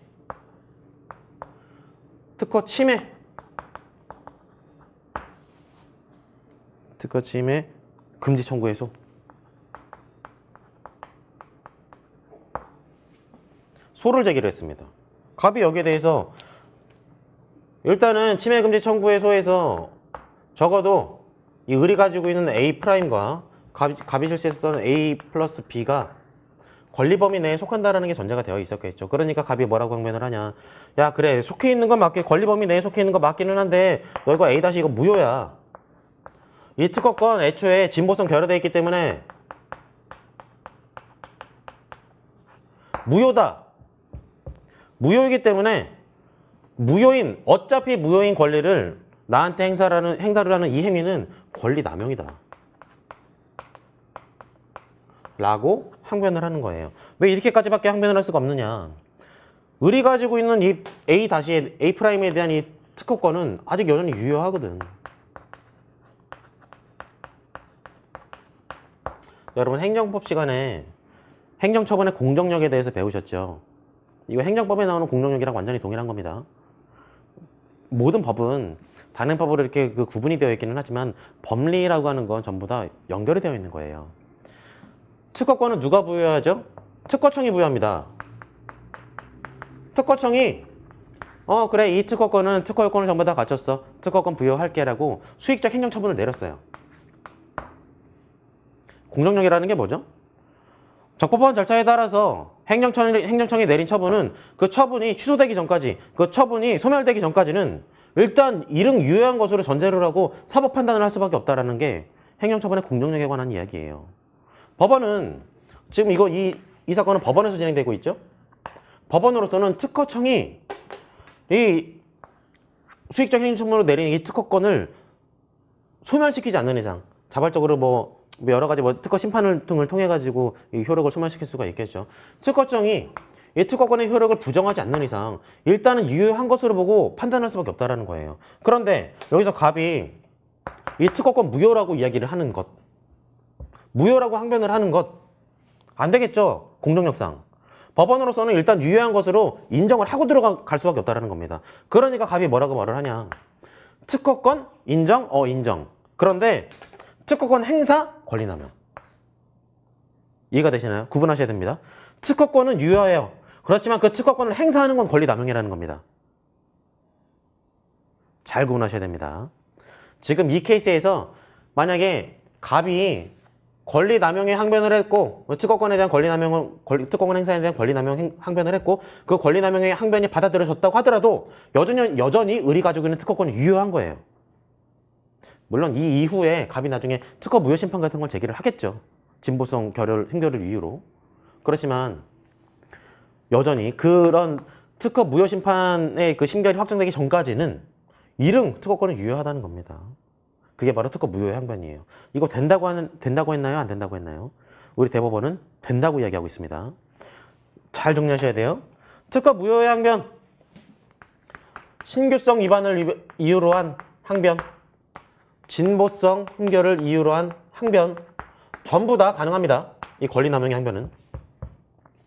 특허 침해 금지 청구의 소를 제기를 했습니다. 갑이 여기에 대해서 일단은 침해 금지 청구의 소에서 적어도 이 을이 가지고 있는 A'과 갑이 실시했던 A 플러스 B가 권리 범위 내에 속한다라는 게 전제가 되어 있었겠죠. 그러니까 갑이 뭐라고 항변을 하냐. 야, 그래. 속해 있는 건 맞게, 권리 범위 내에 속해 있는 건 맞기는 한데 너 이거 A- 이거 무효야. 이 특허권 애초에 진보성 결여되어 있기 때문에 무효다. 무효이기 때문에 어차피 무효인 권리를 나한테 행사를 하는 이 행위는 권리 남용이다. 라고 항변을 하는 거예요. 왜 이렇게까지밖에 항변을 할 수가 없느냐. 을이 가지고 있는 이 A''에 대한 이 특허권은 아직 여전히 유효하거든. 여러분 행정법 시간에 행정처분의 공정력에 대해서 배우셨죠? 이거 행정법에 나오는 공정력이랑 완전히 동일한 겁니다. 모든 법은 다른 법으로 이렇게 구분이 되어 있기는 하지만 법리라고 하는 건 전부 다 연결이 되어 있는 거예요. 특허권은 누가 부여하죠? 특허청이 부여합니다. 특허청이 그래 이 특허권은 특허 요건을 전부 다 갖췄어. 특허권 부여할게 라고 수익적 행정처분을 내렸어요. 공정력이라는 게 뭐죠? 적법한 절차에 따라서 행정청이 내린 처분은 그 처분이 취소되기 전까지, 그 처분이 소멸되기 전까지는 일단 이릉 유효한 것으로 전제를 하고 사법 판단을 할 수밖에 없다는 게 행정처분의 공정력에 관한 이야기예요. 법원은 지금 이 사건은 법원에서 진행되고 있죠. 법원으로서는 특허청이 이 수익적 행정처분으로 내린 이 특허권을 소멸시키지 않는 이상 자발적으로 뭐 여러 가지 특허 심판 등을 통해 가지고 이 효력을 소멸시킬 수가 있겠죠. 특허청이 이 특허권의 효력을 부정하지 않는 이상 일단은 유효한 것으로 보고 판단할 수밖에 없다는 거예요. 그런데 여기서 갑이 이 특허권 무효라고 이야기를 하는 것, 무효라고 항변을 하는 것 안 되겠죠. 공정력상. 법원으로서는 일단 유효한 것으로 인정을 하고 들어갈 수밖에 없다는 겁니다. 그러니까 갑이 뭐라고 말을 하냐. 특허권 인정? 인정. 그런데 특허권 행사 권리남용. 이해가 되시나요? 구분하셔야 됩니다. 특허권은 유효해요. 그렇지만 그 특허권을 행사하는 건 권리남용이라는 겁니다. 잘 구분하셔야 됩니다. 지금 이 케이스에서 만약에 갑이 권리남용에 항변을 했고 특허권에 대한 특허권 행사에 대한 권리남용 항변을 했고 그 권리남용의 항변이 받아들여졌다고 하더라도 여전히 을이 가지고 있는 특허권이 유효한 거예요. 물론 이 이후에 갑이 나중에 특허 무효 심판 같은 걸 제기를 하겠죠. 진보성 흥결을 이유로. 그렇지만 여전히 그런 특허 무효 심판의 그 심결이 확정되기 전까지는 이릉 특허권은 유효하다는 겁니다. 그게 바로 특허 무효의 항변이에요. 이거 된다고 했나요? 안 된다고 했나요? 우리 대법원은 된다고 이야기하고 있습니다. 잘 정리하셔야 돼요. 특허 무효의 항변. 신규성 위반을 이유로 한 항변. 진보성 흠결을 이유로 한 항변. 전부 다 가능합니다. 이 권리남용의 항변은.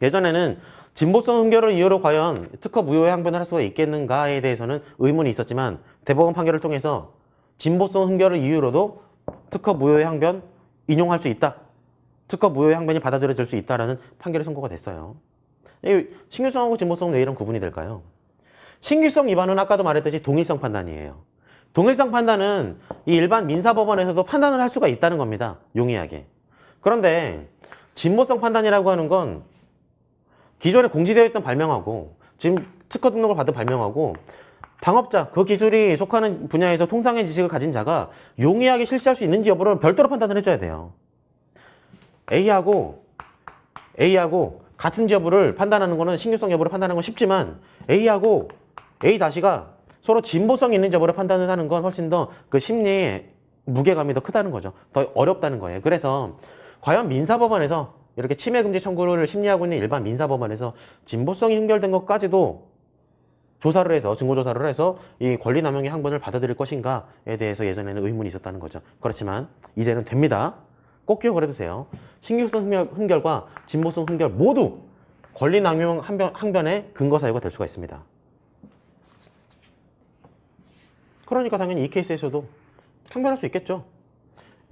예전에는 진보성 흠결을 이유로 과연 특허 무효의 항변을 할 수가 있겠는가에 대해서는 의문이 있었지만 대법원 판결을 통해서 진보성 흠결을 이유로도 특허 무효의 항변 인용할 수 있다. 특허 무효의 항변이 받아들여질 수 있다라는 판결이 선고가 됐어요. 신규성하고 진보성은 왜 이런 구분이 될까요? 신규성 위반은 아까도 말했듯이 동일성 판단이에요. 동일성 판단은 이 일반 민사법원에서도 판단을 할 수가 있다는 겁니다. 용이하게. 그런데 진보성 판단이라고 하는 건 기존에 공지되어 있던 발명하고 지금 특허 등록을 받은 발명하고 당업자, 그 기술이 속하는 분야에서 통상의 지식을 가진 자가 용이하게 실시할 수 있는지 여부를 별도로 판단을 해줘야 돼요. A하고 같은지 여부를 판단하는 거는 신규성 여부를 판단하는 건 쉽지만 A하고 A-가 서로 진보성 있는 여부를 판단을 하는 건 훨씬 더 그 심리의 무게감이 더 크다는 거죠. 더 어렵다는 거예요. 그래서 과연 민사법원에서 이렇게 침해금지 청구를 심리하고 있는 일반 민사법원에서 진보성이 흥결된 것까지도 조사를 해서 증거조사를 해서 이 권리남용의 항변을 받아들일 것인가에 대해서 예전에는 의문이 있었다는 거죠. 그렇지만 이제는 됩니다. 꼭 기억을 해두세요. 신규성 흥결과 진보성 흥결 모두 권리남용 항변의 근거 사유가 될 수가 있습니다. 그러니까 당연히 이 케이스에서도 항변할 수 있겠죠.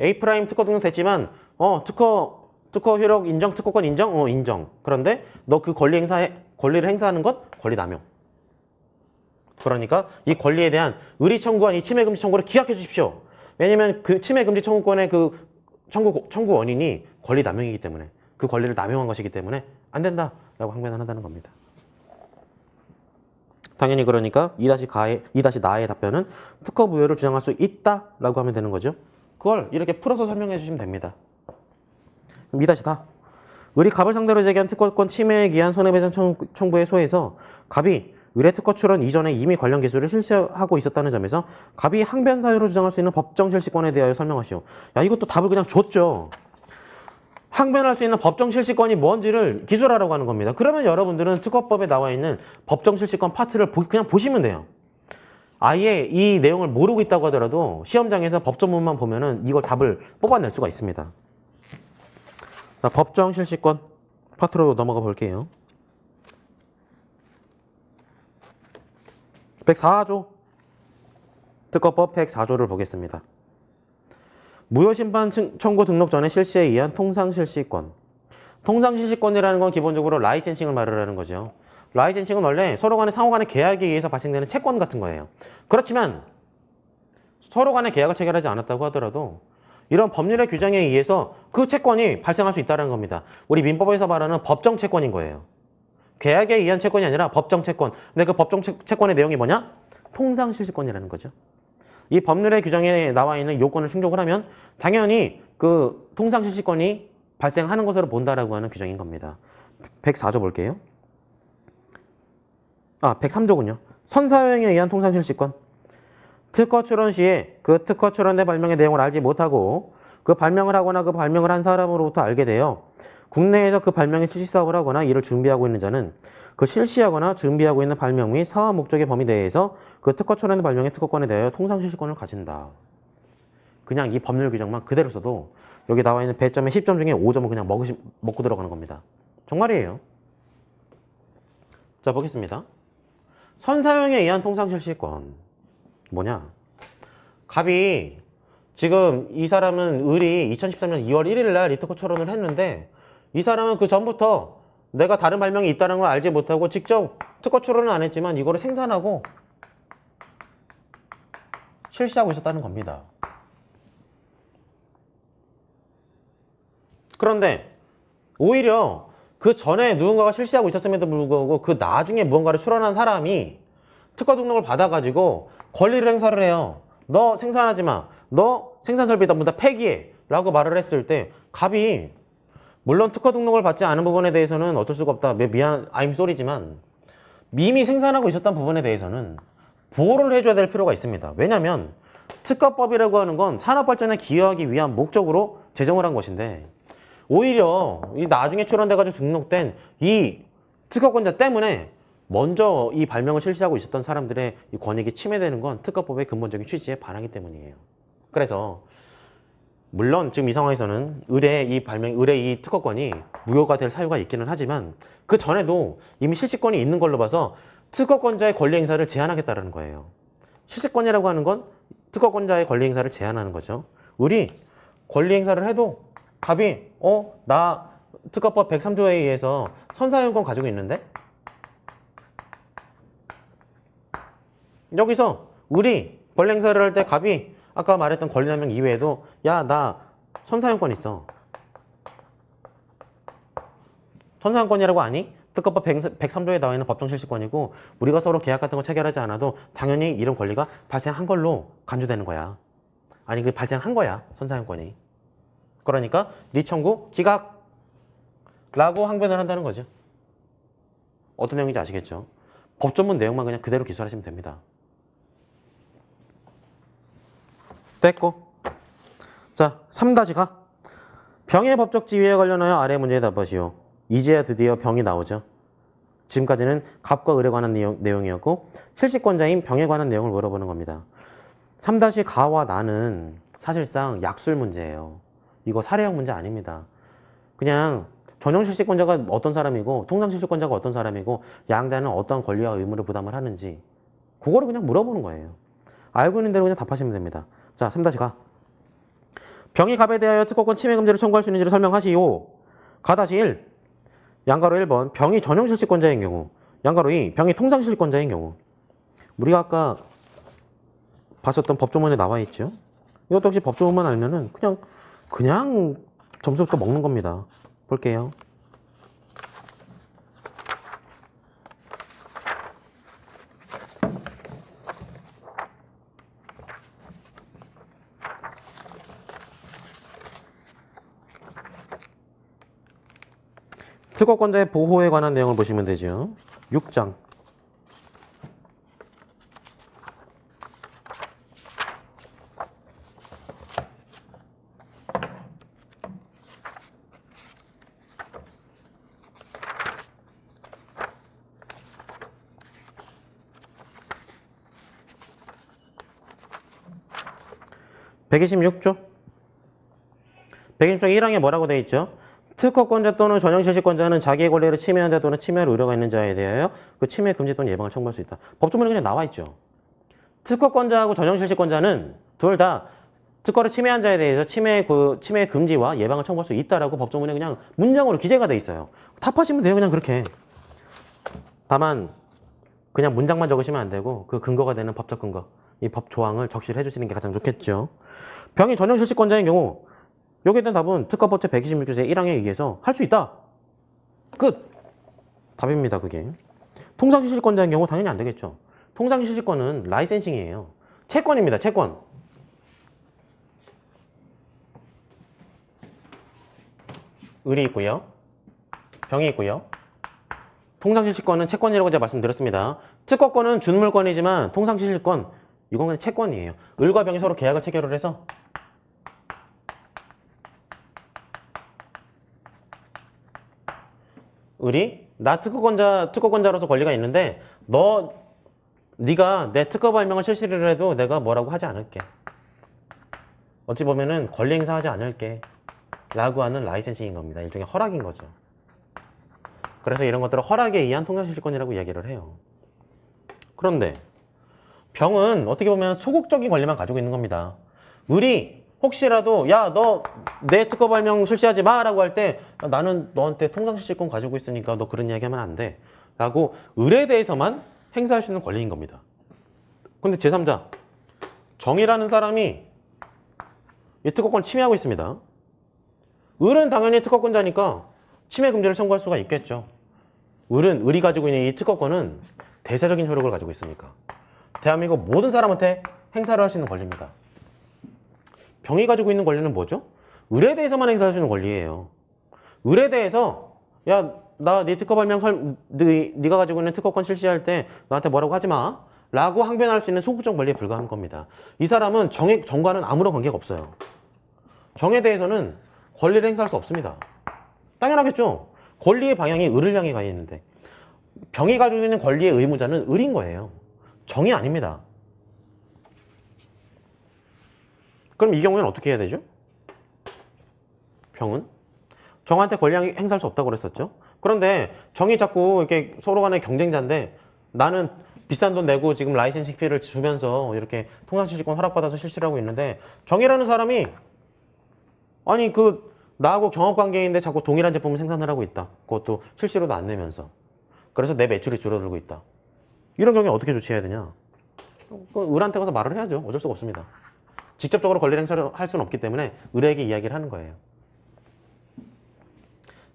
A' 특허 등록됐지만 특허 효력 인정, 특허권 인정? 인정. 그런데 너 그 권리를 행사하는 것 권리남용. 그러니까 이 권리에 대한 의리 청구한 이 침해금지 청구를 기각해 주십시오. 왜냐면 그 침해금지 청구권의 그 청구 원인이 권리남용이기 때문에 그 권리를 남용한 것이기 때문에 안 된다라고 항변을 한다는 겁니다. 당연히 그러니까 2-나의 답변은 특허 부여를 주장할 수 있다라고 하면 되는 거죠. 그걸 이렇게 풀어서 설명해 주시면 됩니다. 2-4. 의리 갑을 상대로 제기한 특허권 침해에 기한 손해배상 청구에 소해서 갑이 의뢰 특허 출원 이전에 이미 관련 기술을 실시하고 있었다는 점에서 갑이 항변 사유로 주장할 수 있는 법정 실시권에 대하여 설명하시오. 야, 이것도 답을 그냥 줬죠. 항변할 수 있는 법정 실시권이 뭔지를 기술하라고 하는 겁니다. 그러면 여러분들은 특허법에 나와 있는 법정 실시권 파트를 그냥 보시면 돼요. 아예 이 내용을 모르고 있다고 하더라도 시험장에서 법조문만 보면은 이걸 답을 뽑아낼 수가 있습니다. 자, 법정 실시권 파트로 넘어가 볼게요. 104조 특허법 104조를 보겠습니다. 무효심판 청구 등록 전에 실시에 의한 통상실시권. 통상실시권이라는 건 기본적으로 라이센싱을 말을 하는 거죠. 라이센싱은 원래 서로 간의 상호 간의 계약에 의해서 발생되는 채권 같은 거예요. 그렇지만 서로 간의 계약을 체결하지 않았다고 하더라도 이런 법률의 규정에 의해서 그 채권이 발생할 수 있다는 겁니다. 우리 민법에서 말하는 법정 채권인 거예요. 계약에 의한 채권이 아니라 법정 채권. 근데 그 법정 채권의 내용이 뭐냐? 통상실시권이라는 거죠. 이 법률의 규정에 나와 있는 요건을 충족을 하면 당연히 그 통상실시권이 발생하는 것으로 본다라고 하는 규정인 겁니다. 104조 볼게요. 103조군요. 선사용에 의한 통상실시권. 특허 출원 시에 그 특허 출원의 발명의 내용을 알지 못하고 그 발명을 하거나 그 발명을 한 사람으로부터 알게 되어 국내에서 그 발명의 실시 사업을 하거나 이를 준비하고 있는 자는 그 실시하거나 준비하고 있는 발명 및 사업 목적의 범위 내에서 그 특허 출원의 발명의 특허권에 대하여 통상실시권을 가진다. 그냥 이 법률 규정만 그대로 써도 여기 나와 있는 배점의 10점 중에 5점은 그냥 먹고 들어가는 겁니다. 정말이에요. 자, 보겠습니다. 선사용에 의한 통상실시권. 뭐냐? 갑이 지금 이 사람은 을이 2013년 2월 1일 날 이 특허 출원을 했는데 이 사람은 그 전부터 내가 다른 발명이 있다는 걸 알지 못하고 직접 특허 출원은 안 했지만 이거를 생산하고 실시하고 있었다는 겁니다. 그런데 오히려 그 전에 누군가가 실시하고 있었음에도 불구하고 그 나중에 무언가를 출원한 사람이 특허 등록을 받아가지고 권리를 행사를 해요. 너 생산하지 마. 너 생산 설비다 문다 폐기해. 라고 말을 했을 때 갑이 물론 특허 등록을 받지 않은 부분에 대해서는 어쩔 수가 없다. 미안, I'm sorry지만 이미 생산하고 있었던 부분에 대해서는 보호를 해줘야 될 필요가 있습니다. 왜냐하면 특허법이라고 하는 건 산업발전에 기여하기 위한 목적으로 제정을 한 것인데 오히려 이 나중에 출원돼가지고 등록된 이 특허권자 때문에 먼저 이 발명을 실시하고 있었던 사람들의 이 권익이 침해되는 건 특허법의 근본적인 취지에 반하기 때문이에요. 그래서 물론 지금 이 상황에서는 의뢰 이 특허권이 무효가 될 사유가 있기는 하지만 그 전에도 이미 실시권이 있는 걸로 봐서 특허권자의 권리 행사를 제한하겠다는 거예요. 실시권이라고 하는 건 특허권자의 권리 행사를 제한하는 거죠. 우리 권리 행사를 해도 갑이 나 특허법 103조에 의해서 선사용권 가지고 있는데 여기서 우리 권리 행사를 할 때 갑이 아까 말했던 권리남용 이외에도 야, 나 선사용권 있어. 선사용권이라고 아니? 특허법 103조에 나와 있는 법정실시권이고 우리가 서로 계약 같은 거 체결하지 않아도 당연히 이런 권리가 발생한 걸로 간주되는 거야. 아니, 그 발생한 거야. 선사용권이. 그러니까 네 청구 기각 라고 항변을 한다는 거죠. 어떤 내용인지 아시겠죠? 법조문 내용만 그냥 그대로 기술하시면 됩니다. 됐고. 자, 3-가. 병의 법적 지위에 관련하여 아래 문제에 답하시오. 이제야 드디어 병이 나오죠. 지금까지는 갑과 을에 관한 내용이었고 실시권자인 병에 관한 내용을 물어보는 겁니다. 3-가와 나는 사실상 약술 문제예요. 이거 사례형 문제 아닙니다. 그냥 전형 실시권자가 어떤 사람이고 통상 실시권자가 어떤 사람이고 양자는 어떤 권리와 의무를 부담을 하는지 그거를 그냥 물어보는 거예요. 알고 있는 대로 그냥 답하시면 됩니다. 자, 3-가. 병이 갑에 대하여 특허권 침해 금지를 청구할 수 있는지를 설명하시오. 가-1. 양가로 1번. 병이 전형 실시권자인 경우. 양가로 2. 병이 통상 실시권자인 경우. 우리가 아까 봤었던 법조문에 나와 있죠. 이것도 역시 법조문만 알면은 그냥 점수부터 먹는 겁니다. 볼게요. 특허권자의 보호에 관한 내용을 보시면 되죠. 6장. (126조) 126조 1항에 뭐라고 되어 있죠? 특허권자 또는 전형실시권자는 자기의 권리를 침해한 자 또는 침해할 우려가 있는 자에 대하여 그 침해 금지 또는 예방을 청구할 수 있다. 법조문에 그냥 나와 있죠. 특허권자하고 전형실시권자는 둘 다 특허를 침해한 자에 대해서 침해 금지와 예방을 청구할 수 있다라고 법조문에 그냥 문장으로 기재가 돼 있어요. 답하시면 돼요. 그냥 그렇게. 다만 그냥 문장만 적으시면 안 되고 그 근거가 되는 법적 근거, 이 법 조항을 적시를 해주시는 게 가장 좋겠죠. 병이 전형실시권자인 경우 여기에 대한 답은 특허법 제126조 제1항에 의해서 할 수 있다. 끝. 답입니다. 그게. 통상실시권자인 경우 당연히 안 되겠죠. 통상실시권은 라이센싱이에요. 채권입니다. 채권. 을이 있고요. 병이 있고요. 통상실시권은 채권이라고 제가 말씀드렸습니다. 특허권은 준물권이지만 통상실시권 이건 그냥 채권이에요. 을과 병이 서로 계약을 체결을 해서 을이 나 특허권자로서 권리가 있는데 네가 내 특허 발명을 실시를 해도 내가 뭐라고 하지 않을게. 어찌 보면은 권리 행사하지 않을게 라고 하는 라이센싱인 겁니다. 일종의 허락인 거죠. 그래서 이런 것들을 허락에 의한 통상실시권이라고 이야기를 해요. 그런데 병은 어떻게 보면 소극적인 권리만 가지고 있는 겁니다. 을이 혹시라도 야, 너 내 특허 발명 실시하지 마 라고 할 때 나는 너한테 통상실시권 가지고 있으니까 너 그런 이야기 하면 안 돼 라고 을에 대해서만 행사할 수 있는 권리인 겁니다. 근데 제3자 정이라는 사람이 이 특허권을 침해하고 있습니다. 을은 당연히 특허권자니까 침해 금지를 청구할 수가 있겠죠. 을이 가지고 있는 이 특허권은 대세적인 효력을 가지고 있으니까 대한민국 모든 사람한테 행사를 할 수 있는 권리입니다. 병이 가지고 있는 권리는 뭐죠? 을에 대해서만 행사할 수 있는 권리예요. 을에 대해서 야, 나 네 특허 발명 네가 가지고 있는 특허권 실시할 때 나한테 뭐라고 하지 마 라고 항변할 수 있는 소극적 권리에 불과한 겁니다. 이 사람은 정과는 아무런 관계가 없어요. 정에 대해서는 권리를 행사할 수 없습니다. 당연하겠죠. 권리의 방향이 을을 향해 가 있는데 병이 가지고 있는 권리의 의무자는 을인 거예요. 정이 아닙니다. 그럼 이 경우에는 어떻게 해야 되죠? 병은 정한테 권리 행사할 수 없다고 그랬었죠. 그런데 정이 자꾸 이렇게 서로 간의 경쟁자인데 나는 비싼 돈 내고 지금 라이센싱 피를 주면서 이렇게 통상실시권 허락받아서 실시를 하고 있는데 정이라는 사람이 아니 나하고 경업관계인데 자꾸 동일한 제품을 생산을 하고 있다. 그것도 실시로도 안 내면서. 그래서 내 매출이 줄어들고 있다. 이런 경우에 어떻게 조치해야 되냐? 을한테 가서 말을 해야죠. 어쩔 수가 없습니다. 직접적으로 권리 행사를 할 수는 없기 때문에 을에게 이야기를 하는 거예요.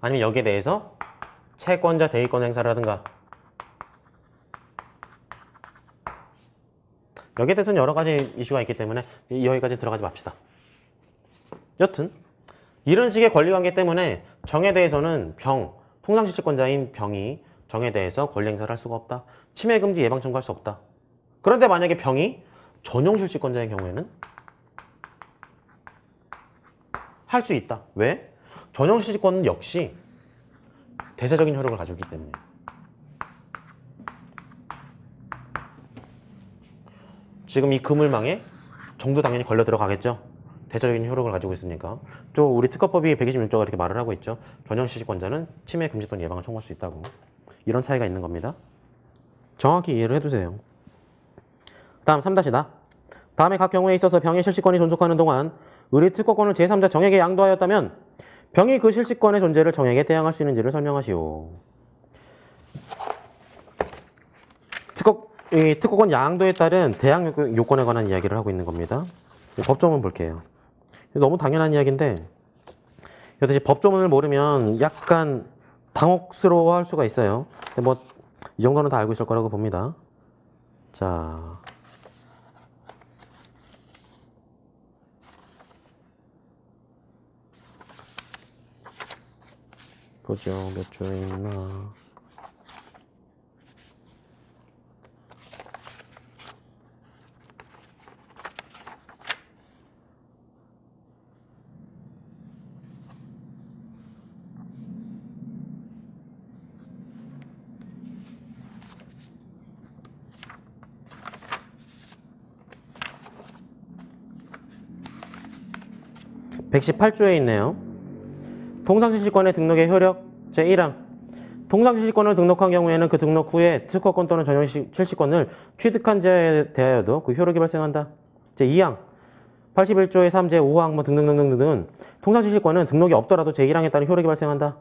아니면 여기에 대해서 채권자 대의권 행사를 하든가 여기에 대해서는 여러 가지 이슈가 있기 때문에 여기까지 들어가지 맙시다. 여튼 이런 식의 권리관계 때문에 정에 대해서는 통상실시권자인 병이 정에 대해서 권리 행사를 할 수가 없다. 침해금지 예방 청구할 수 없다. 그런데 만약에 병이 전용실시권자인 경우에는 할 수 있다. 왜? 전용시시권은 역시 대체적인 효력을 가지고 있기 때문에. 지금 이 그물망에 정도 당연히 걸려 들어가겠죠. 대체적인 효력을 가지고 있으니까. 또 우리 특허법이 126조가 이렇게 말을 하고 있죠. 전용시시권자는 침해 금지 또는 예방을 청구할 수 있다고. 이런 차이가 있는 겁니다. 정확히 이해를 해두세요. 다음 3-4. 다음에 각 경우에 있어서 병의 실시권이 존속하는 동안 의리 특허권을 제3자 정에게 양도하였다면 병이 그 실시권의 존재를 정에게 대항할 수 있는지를 설명하시오. 이 특허권 양도에 따른 대항 요건에 관한 이야기를 하고 있는 겁니다. 법조문 볼게요. 너무 당연한 이야기인데 여기서 법조문을 모르면 약간 당혹스러워할 수가 있어요. 근데 뭐 이 정도는 다 알고 있을 거라고 봅니다. 자, 보죠. 몇 조에 있나. (118조에) 있네요. 통상실시권의 등록의 효력 제1항. 통상실시권을 등록한 경우에는 그 등록 후에 특허권 또는 전용실시권을 취득한 자에 대하여도 그 효력이 발생한다. 제2항. 81조의 3, 제5항 뭐 등등등등등은 통상실시권은 등록이 없더라도 제1항에 따른 효력이 발생한다.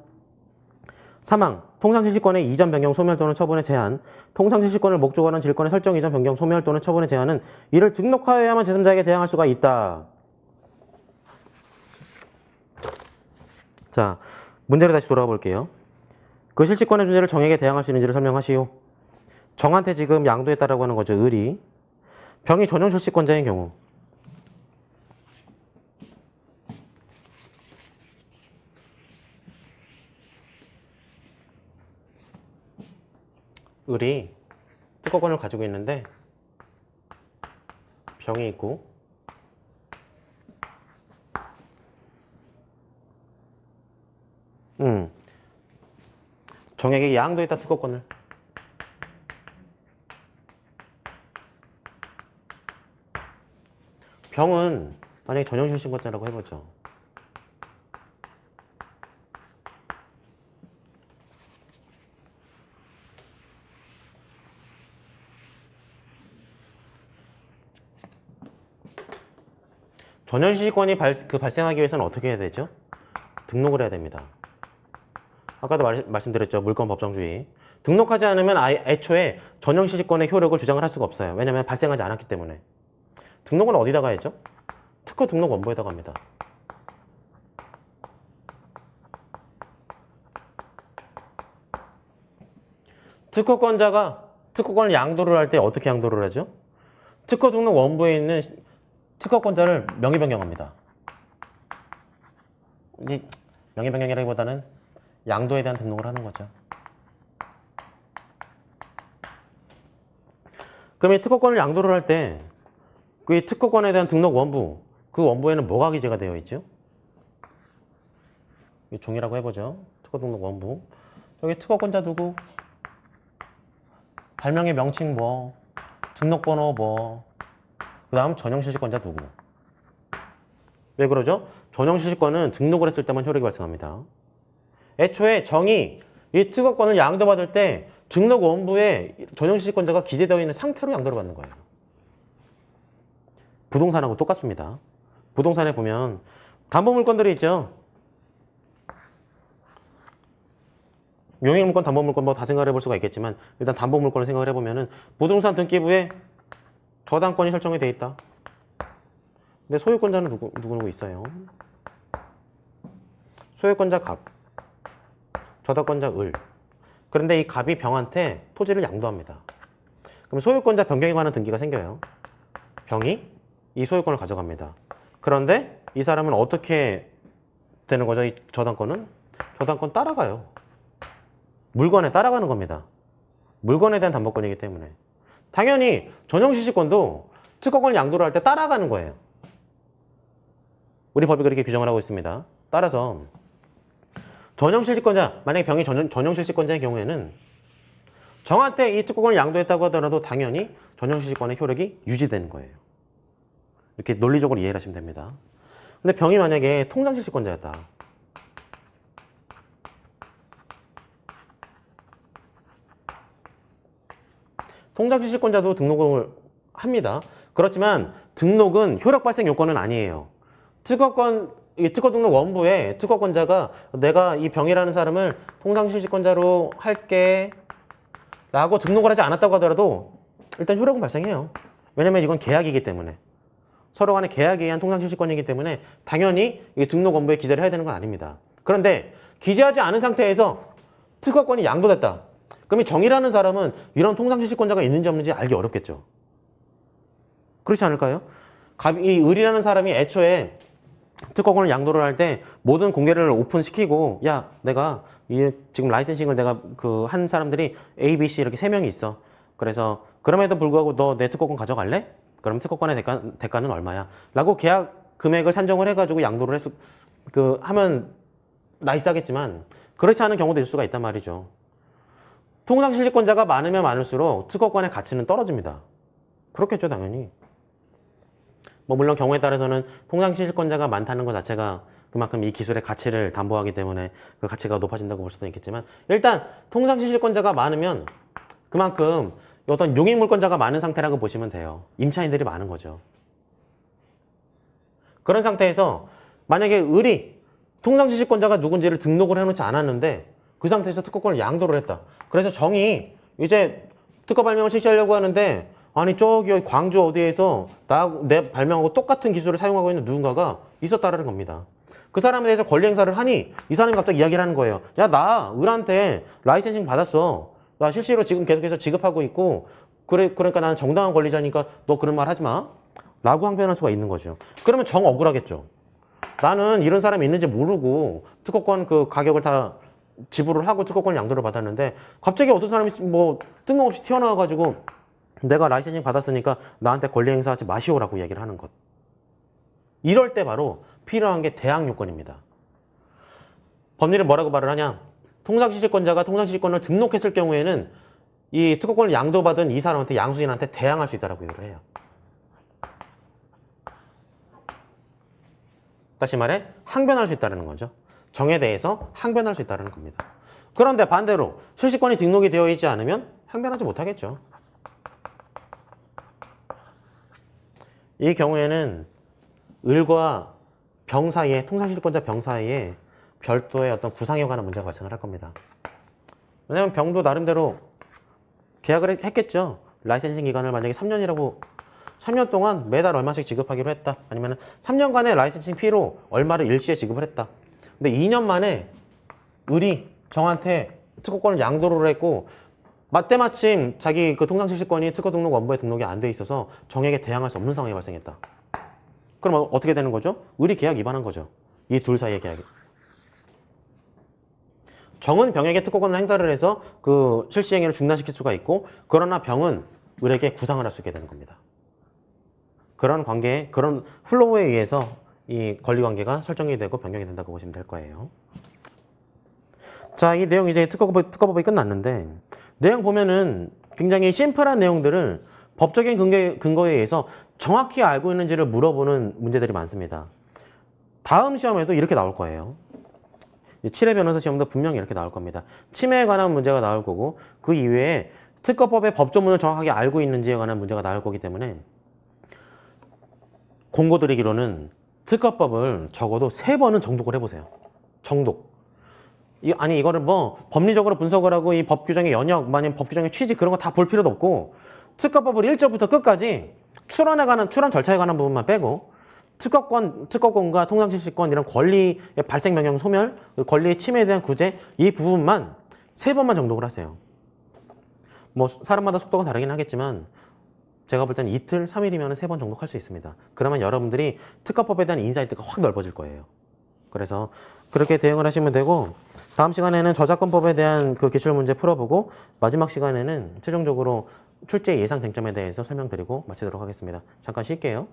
3항. 통상실시권의 이전 변경 소멸 또는 처분의 제한. 통상실시권을 목적으로 하는 질권의 설정 이전 변경 소멸 또는 처분의 제한은 이를 등록하여야만 제3자에게 대항할 수가 있다. 자, 문제로 다시 돌아와 볼게요. 그 실시권의 존재를 정에게 대항할 수 있는지를 설명하시오. 정한테 지금 양도했다라고 하는 거죠. 의리. 병이 전용 실시권자인 경우. 의리 특허권을 가지고 있는데 병이 있고 정에게 양도했다 특허권을. 병은 만약에 전용실시권자라고 해보죠. 전용실시권이 발생하기 위해서는 어떻게 해야 되죠? 등록을 해야 됩니다. 아까도 말씀드렸죠. 물권 법정주의. 등록하지 않으면 애초에 전용실시권의 효력을 주장을 할 수가 없어요. 왜냐하면 발생하지 않았기 때문에. 등록은 어디다가 했죠? 특허 등록 원부에다가 합니다. 특허권자가 특허권을 양도를 할 때 어떻게 양도를 하죠? 특허 등록 원부에 있는 특허권자를 명의 변경합니다. 이제 명의 변경이라기보다는 양도에 대한 등록을 하는 거죠. 그럼 이 특허권을 양도를 할 때 그 특허권에 대한 등록 원부, 그 원부에는 뭐가 기재가 되어 있죠? 이 종이라고 해보죠. 특허 등록 원부. 여기 특허권자 누구? 발명의 명칭 뭐, 등록번호 뭐, 그 다음 전용실시권자 누구? 왜 그러죠? 전용실시권은 등록을 했을 때만 효력이 발생합니다. 애초에 정이 이 특허권을 양도받을 때 등록 원부에 전용실시권자가 기재되어 있는 상태로 양도를 받는 거예요. 부동산하고 똑같습니다. 부동산에 보면 담보물건들이 있죠. 용익물건, 담보물건 뭐 다 생각을 해볼 수가 있겠지만 일단 담보물건을 생각을 해보면은 부동산 등기부에 저당권이 설정이 돼 있다. 근데 소유권자는 누구 있어요? 소유권자 갑, 저당권자 을. 그런데 이 갑이 병한테 토지를 양도합니다. 그럼 소유권자 변경에 관한 등기가 생겨요. 병이 이 소유권을 가져갑니다. 그런데 이 사람은 어떻게 되는 거죠? 이 저당권은? 저당권 따라가요. 물건에 따라가는 겁니다. 물건에 대한 담보권이기 때문에. 당연히 전용실시권도 특허권을 양도를 할 때 따라가는 거예요. 우리 법이 그렇게 규정을 하고 있습니다. 따라서 전형실질권자, 만약에 병이 전형실질권자의 경우에는 정한테 이 특허권을 양도했다고 하더라도 당연히 전형실질권의 효력이 유지되는 거예요. 이렇게 논리적으로 이해를 하시면 됩니다. 근데 병이 만약에 통장실질권자였다. 통장실질권자도 등록을 합니다. 그렇지만 등록은 효력 발생 요건은 아니에요. 특허 등록 원부에 특허권자가 내가 이 병이라는 사람을 통장실질권자로 할게 라고 등록을 하지 않았다고 하더라도 일단 효력은 발생해요. 왜냐면 이건 계약이기 때문에. 서로 간의 계약에 의한 통장실질권이기 때문에 당연히 이 등록 원부에 기재를 해야 되는 건 아닙니다. 그런데 기재하지 않은 상태에서 특허권이 양도됐다. 그럼 이 정이라는 사람은 이런 통장실질권자가 있는지 없는지 알기 어렵겠죠. 그렇지 않을까요? 이 을이라는 사람이 애초에 특허권을 양도를 할 때 모든 공개를 오픈시키고 야 내가 지금 라이센싱을 내가 한 사람들이 A, B, C 이렇게 3명이 있어. 그래서 그럼에도 불구하고 너 내 특허권 가져갈래? 그럼 특허권의 대가는 얼마야? 라고 계약 금액을 산정을 해가지고 양도를 하면 나이스하겠지만 그렇지 않은 경우도 있을 수가 있단 말이죠. 통장실질권자가 많으면 많을수록 특허권의 가치는 떨어집니다. 그렇겠죠, 당연히. 뭐 물론 경우에 따라서는 통장실질권자가 많다는 것 자체가 그만큼 이 기술의 가치를 담보하기 때문에 그 가치가 높아진다고 볼 수도 있겠지만 일단 통장실질권자가 많으면 그만큼 어떤 용익물권자가 많은 상태라고 보시면 돼요. 임차인들이 많은 거죠. 그런 상태에서 만약에 을이 통장실질권자가 누군지를 등록을 해놓지 않았는데 그 상태에서 특허권을 양도를 했다. 그래서 정이 이제 특허 발명을 실시하려고 하는데 아니 저기 광주 어디에서 내 발명하고 똑같은 기술을 사용하고 있는 누군가가 있었다라는 겁니다. 그 사람에 대해서 권리 행사를 하니 이 사람이 갑자기 이야기를 하는 거예요. 야, 나 을한테 라이센싱 받았어. 나 실시로 지금 계속해서 지급하고 있고 그러니까 나는 정당한 권리자니까 너 그런 말 하지 마. 라고 항변할 수가 있는 거죠. 그러면 정 억울하겠죠. 나는 이런 사람이 있는지 모르고 특허권 그 가격을 다 지불을 하고 특허권 양도를 받았는데 갑자기 어떤 사람이 뭐 뜬금없이 튀어나와가지고 내가 라이센싱 받았으니까 나한테 권리 행사하지 마시오라고 얘기를 하는 것. 이럴 때 바로 필요한 게 대항 요건입니다. 법률에 뭐라고 말을 하냐? 통장실질권자가 통장실질권을 등록했을 경우에는 이 특허권을 양도받은 이 사람한테 양수인한테 대항할 수 있다고 얘기를 해요. 다시 말해 항변할 수 있다는 거죠. 정에 대해서 항변할 수 있다는 겁니다. 그런데 반대로 실시권이 등록이 되어 있지 않으면 항변하지 못하겠죠. 이 경우에는 을과 병 사이에, 통장실질권자 병 사이에 별도의 어떤 구상에 관한 문제가 발생을 할 겁니다. 왜냐하면 병도 나름대로 계약을 했겠죠. 라이센싱 기간을 만약에 3년이라고 3년 동안 매달 얼마씩 지급하기로 했다. 아니면 3년간의 라이센싱 피로 얼마를 일시에 지급을 했다. 근데 2년 만에 을이 정한테 특허권을 양도를 했고 때마침 자기 그 통장실질권이 특허 등록 원부에 등록이 안 돼 있어서 정에게 대항할 수 없는 상황이 발생했다. 그럼 어떻게 되는 거죠? 을이 계약 위반한 거죠. 이 둘 사이의 계약이. 정은 병에게 특허권을 행사를 해서 그 실시행위를 중단시킬 수가 있고 그러나 병은 을에게 구상을 할 수 있게 되는 겁니다. 그런 관계, 그런 플로우에 의해서 이 권리관계가 설정이 되고 변경이 된다고 보시면 될 거예요. 자, 이 내용 이제 특허법이 끝났는데 내용 보면은 굉장히 심플한 내용들을 법적인 근거에 의해서 정확히 알고 있는지를 물어보는 문제들이 많습니다. 다음 시험에도 이렇게 나올 거예요. 7회 변호사 시험도 분명히 이렇게 나올 겁니다. 침해에 관한 문제가 나올 거고 그 이외에 특허법의 법조문을 정확하게 알고 있는지에 관한 문제가 나올 거기 때문에 공고드리기로는 특허법을 적어도 3번은 정독을 해보세요. 정독. 아니 이거를 뭐 법리적으로 분석을 하고 이 법 규정의 연역, 아니면 법 규정의 취지 그런 거 다 볼 필요도 없고 특허법을 1절부터 끝까지 출원 절차에 관한 부분만 빼고 특허권과 통장실시권 이런 권리의 발생 명령 소멸, 권리의 침해에 대한 구제 이 부분만 3번만 정독을 하세요. 뭐 사람마다 속도가 다르긴 하겠지만 제가 볼 때는 이틀, 3일이면 3번 정독할 수 있습니다. 그러면 여러분들이 특허법에 대한 인사이트가 확 넓어질 거예요. 그래서 그렇게 대응을 하시면 되고 다음 시간에는 저작권법에 대한 그 기출문제 풀어보고 마지막 시간에는 최종적으로 출제 예상 쟁점에 대해서 설명드리고 마치도록 하겠습니다. 잠깐 쉴게요.